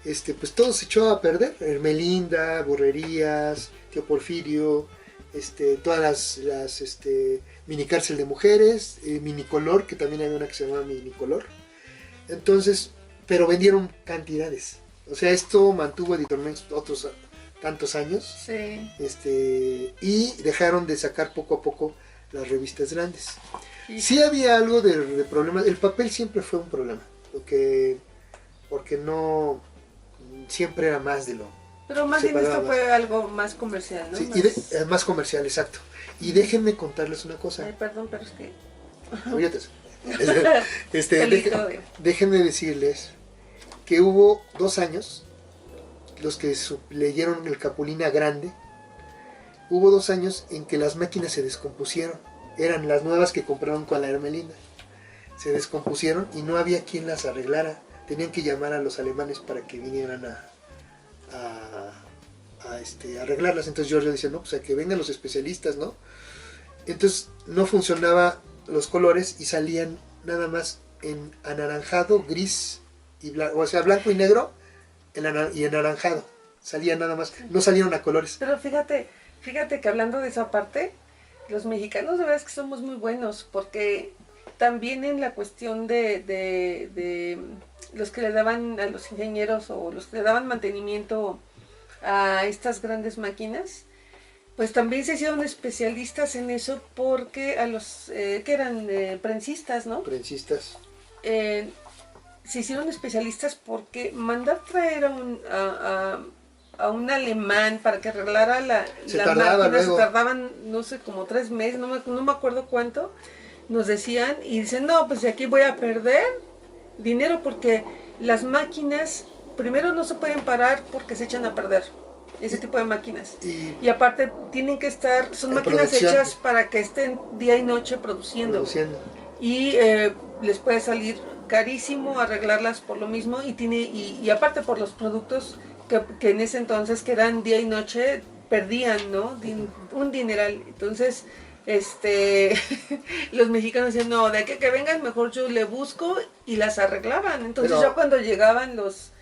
pues todo se echó a perder. Hermelinda, Borrerías, Tío Porfirio, todas las mini cárcel de mujeres, Minicolor, que también había una que se llamaba Minicolor. Entonces, pero vendieron cantidades. O sea, esto mantuvo Editormex otros tantos años. Sí. Y dejaron de sacar poco a poco las revistas grandes. Sí había algo de problemas. El papel siempre fue un problema. Porque no siempre era más de lo. Pero más bien esto fue algo más comercial, ¿no? Sí, más comercial, exacto. Y déjenme contarles una cosa. Ay, perdón, pero es que... Ahorita. Déjenme decirles que hubo 2 años, los que leyeron el Capulina grande, hubo 2 años en que las máquinas se descompusieron. Eran las nuevas que compraron con la Hermelinda. Se descompusieron y no había quien las arreglara. Tenían que llamar a los alemanes para que vinieran a arreglarlas. Entonces Giorgio decía, no, pues a que vengan los especialistas, ¿no? Entonces no funcionaba los colores y salían nada más en anaranjado, gris y blanco, o sea, blanco y negro y anaranjado. Salían nada más, no salieron a colores. Pero fíjate que hablando de esa parte, los mexicanos de verdad es que somos muy buenos, porque también en la cuestión de los que le daban a los ingenieros o los que le daban mantenimiento a estas grandes máquinas, pues también se hicieron especialistas en eso, porque a los que eran prensistas, ¿no? Prensistas. Se hicieron especialistas porque mandar traer a un alemán para que arreglara la máquina, se tardaban, no sé, como 3 meses, no me acuerdo cuánto, nos decían, y dicen, no, pues de aquí voy a perder dinero, porque las máquinas, primero no se pueden parar porque se echan a perder, ese tipo de máquinas, y aparte tienen que estar, son máquinas hechas para que estén día y noche produciendo. Y les puede salir carísimo arreglarlas por lo mismo, y aparte por los productos que en ese entonces, que eran día y noche, perdían, ¿no? Un dineral. Entonces, los mexicanos decían, no, de aquí que vengan, mejor yo le busco, y las arreglaban. Entonces ya cuando llegaban los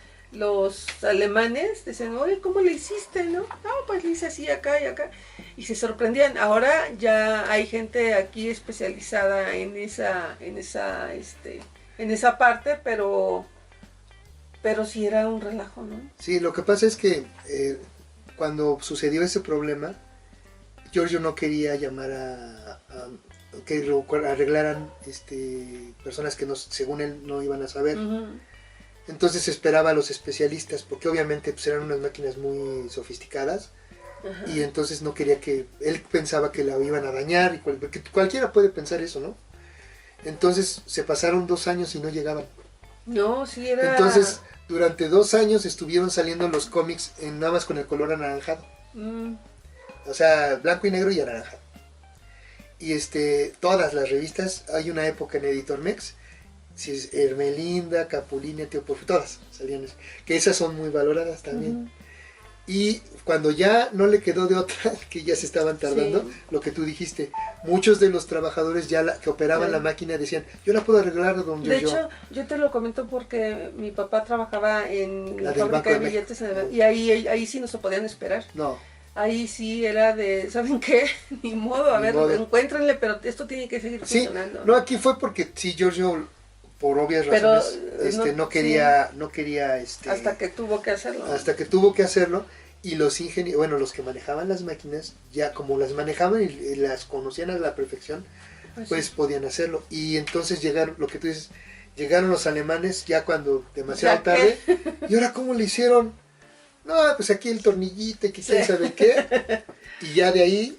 alemanes, decían, oye, ¿cómo le hiciste, no? No, pues le hice así, acá y acá. Y se sorprendían. Ahora ya hay gente aquí especializada en esa parte, pero sí era un relajo, ¿no? Sí, lo que pasa es que cuando sucedió ese problema, Giorgio no quería llamar a que arreglaran personas que según él no iban a saber. Uh-huh. Entonces esperaba a los especialistas, porque obviamente pues, eran unas máquinas muy sofisticadas. Uh-huh. Y entonces no quería él pensaba que la iban a dañar, porque cualquiera puede pensar eso, ¿no? Entonces se pasaron 2 años y no llegaban. No, sí era... Entonces durante 2 años estuvieron saliendo los cómics nada más con el color anaranjado. O sea, blanco y negro y anaranjado. Y todas las revistas, hay una época en Editormex, si es Hermelinda, Capulina, Tío Porfirio, todas salían, que esas son muy valoradas también. Uh-huh. Y cuando ya no le quedó de otra, que ya se estaban tardando, sí. Lo que tú dijiste, muchos de los trabajadores ya que operaban la máquina decían, yo la puedo arreglar, don Giorgio. De hecho, yo te lo comento porque mi papá trabajaba en la fábrica de billetes, y ahí sí no se podían esperar. No. Ahí sí era de, ¿saben qué? Ni modo, encuéntrenle, pero esto tiene que seguir funcionando. Sí, no, aquí fue porque sí, Giorgio, por obvias razones, no quería, hasta que tuvo que hacerlo. Y los ingenieros, bueno, los que manejaban las máquinas, ya como las manejaban y las conocían a la perfección, pues sí, podían hacerlo. Y entonces llegaron, lo que tú dices, llegaron los alemanes ya cuando demasiado tarde. ¿Y ahora cómo le hicieron? No, pues aquí el tornillito, que quién sabe qué. Y ya de ahí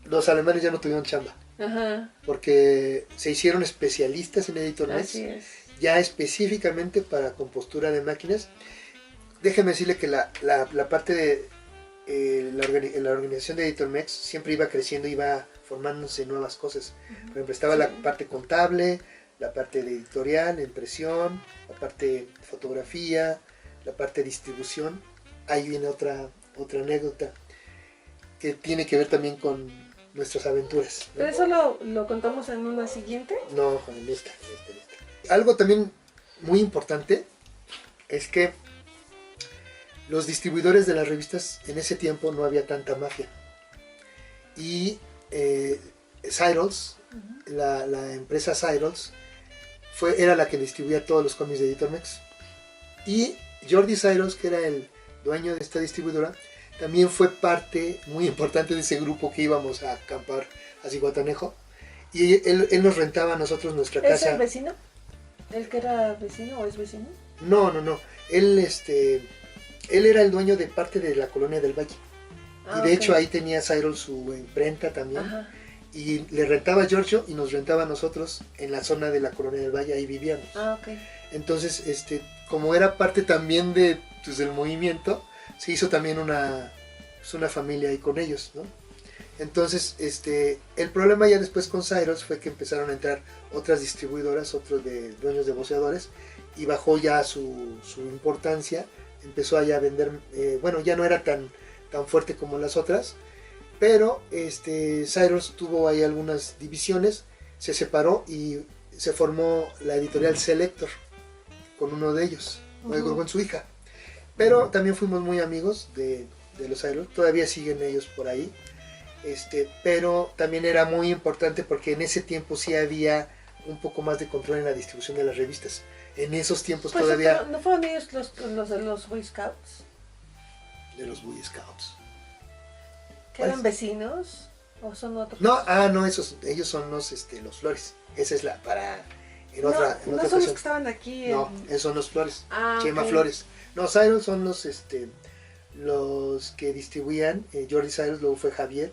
los alemanes ya no tuvieron chamba. Ajá. Porque se hicieron especialistas en Editormex, ya específicamente para compostura de máquinas. Déjeme decirle que la parte de la organización de Editormex siempre iba creciendo, iba formándose nuevas cosas. Por ejemplo, estaba la parte contable, la parte de editorial, impresión, la parte de fotografía, la parte de distribución. Ahí viene otra anécdota que tiene que ver también con nuestras aventuras, ¿no? ¿Pero eso lo contamos en una siguiente? No, en esta. Algo también muy importante es que los distribuidores de las revistas, en ese tiempo no había tanta mafia. Y Cyrus, la empresa Cyrus, era la que distribuía todos los cómics de Editor Mex. Y Jordi Cyrus, que era el dueño de esta distribuidora, también fue parte muy importante de ese grupo que íbamos a acampar a Zihuatanejo. Y él nos rentaba a nosotros nuestra casa. ¿Es el vecino? ¿El que era vecino o es vecino? No. Él era el dueño de parte de la Colonia del Valle. Y de hecho ahí tenía Cyrus su imprenta también. Ajá. Y le rentaba a Giorgio y nos rentaba a nosotros en la zona de la Colonia del Valle, ahí vivíamos. Entonces, como era parte también del movimiento, se hizo también una familia ahí con ellos, ¿no? Entonces, el problema ya después con Cyrus fue que empezaron a entrar otras distribuidoras, otros dueños de voceadores, y bajó ya su importancia, empezó allá a vender, ya no era tan fuerte como las otras, pero Cyrus tuvo ahí algunas divisiones, se separó y se formó la editorial Selector con uno de ellos, con su hija. Pero también fuimos muy amigos de los Cyrus, todavía siguen ellos por ahí. Pero también era muy importante porque en ese tiempo sí había un poco más de control en la distribución de las revistas. En esos tiempos pues todavía... ¿No fueron ellos los de los Boy Scouts? De los Boy Scouts. ¿Que eran vecinos? ¿O son otros? No, ellos son los Flores. Esa es la para... En otra son ocasión. Los que estaban aquí. No, esos son los Flores. Chema okay. Flores. No, Cyrus son los que distribuían. Jordi Cyrus, luego fue Javier.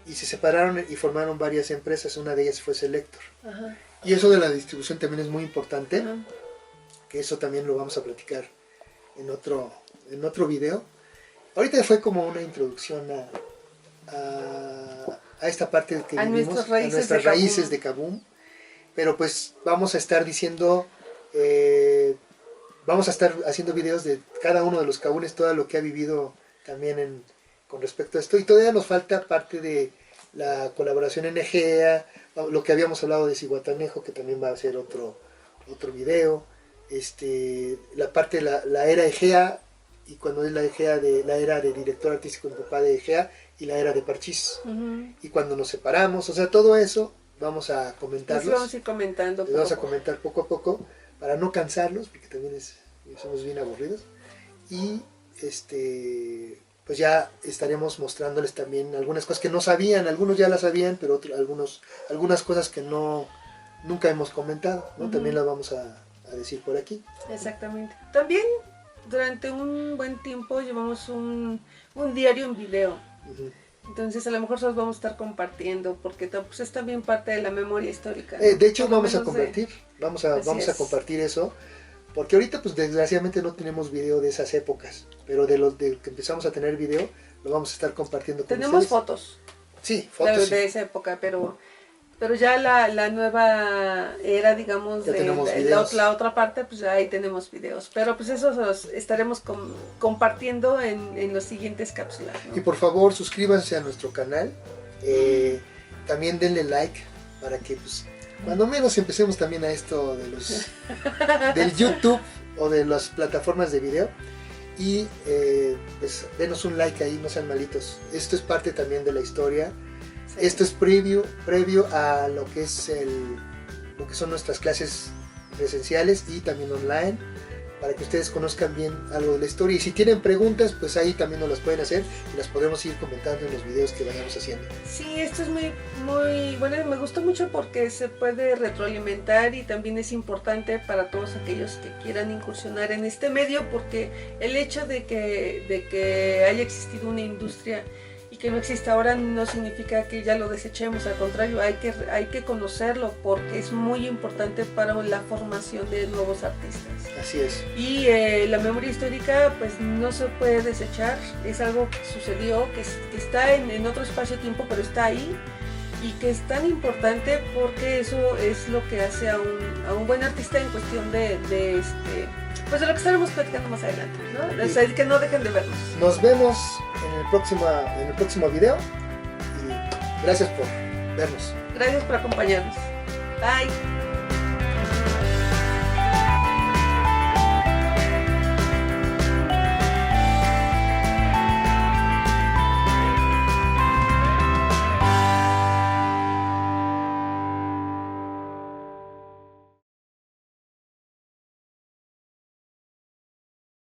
Y se separaron y formaron varias empresas. Una de ellas fue Selector. Ajá. Y eso de la distribución también es muy importante. Ajá. Que eso también lo vamos a platicar en otro video. Ahorita fue como una introducción a esta parte que vivimos, a nuestras raíces de Kaboom. Pero pues vamos a estar diciendo, vamos a estar haciendo videos de cada uno de los Kaboones, todo lo que ha vivido también con respecto a esto. Y todavía nos falta parte de la colaboración en Egea, lo que habíamos hablado de Zihuatanejo, que también va a ser otro video. La parte de la era Egea, y cuando es la era de director artístico en papá de Egea, y la era de Parchís. Y cuando nos separamos, o sea, todo eso vamos a comentarlos. Nos vamos a ir comentando. Les vamos a comentar poco a poco, para no cansarlos, porque también somos bien aburridos. Y pues ya estaremos mostrándoles también algunas cosas que no sabían, algunos ya las sabían, pero algunas cosas que nunca hemos comentado, ¿no? También las vamos a decir por aquí. Exactamente. También durante un buen tiempo llevamos un diario en video. Entonces a lo mejor los vamos a estar compartiendo, porque pues, es también parte de la memoria histórica, ¿no? De hecho vamos a compartir, vamos a compartir eso, porque ahorita pues desgraciadamente no tenemos video de esas épocas, pero de que empezamos a tener video, lo vamos a estar compartiendo con Tenemos ustedes. Fotos. Sí, fotos. De esa época, pero ya la nueva era, digamos, la otra parte, pues ahí tenemos videos. Pero pues eso los estaremos compartiendo en los siguientes cápsulas, ¿no? Y por favor, suscríbanse a nuestro canal. También denle like para que pues cuando menos empecemos también a esto de del YouTube o de las plataformas de video. Y pues denos un like ahí, no sean malitos. Esto es parte también de la historia. Sí. Esto es previo a lo que son nuestras clases presenciales y también online, para que ustedes conozcan bien algo de la historia. Y si tienen preguntas, pues ahí también nos las pueden hacer y las podemos ir comentando en los videos que vayamos haciendo. Sí, esto es muy bueno, me gustó mucho porque se puede retroalimentar y también es importante para todos aquellos que quieran incursionar en este medio, porque el hecho de que haya existido una industria y que no existe ahora no significa que ya lo desechemos, al contrario, hay que conocerlo, porque es muy importante para la formación de nuevos artistas. Así es. Y la memoria histórica pues no se puede desechar, es algo que sucedió, que está en otro espacio-tiempo, pero está ahí, y que es tan importante porque eso es lo que hace a un buen artista en cuestión pues de lo que estaremos platicando más adelante, ¿no? O sea, que no dejen de vernos. Nos vemos en el próximo video y gracias por vernos. Gracias por acompañarnos. Bye.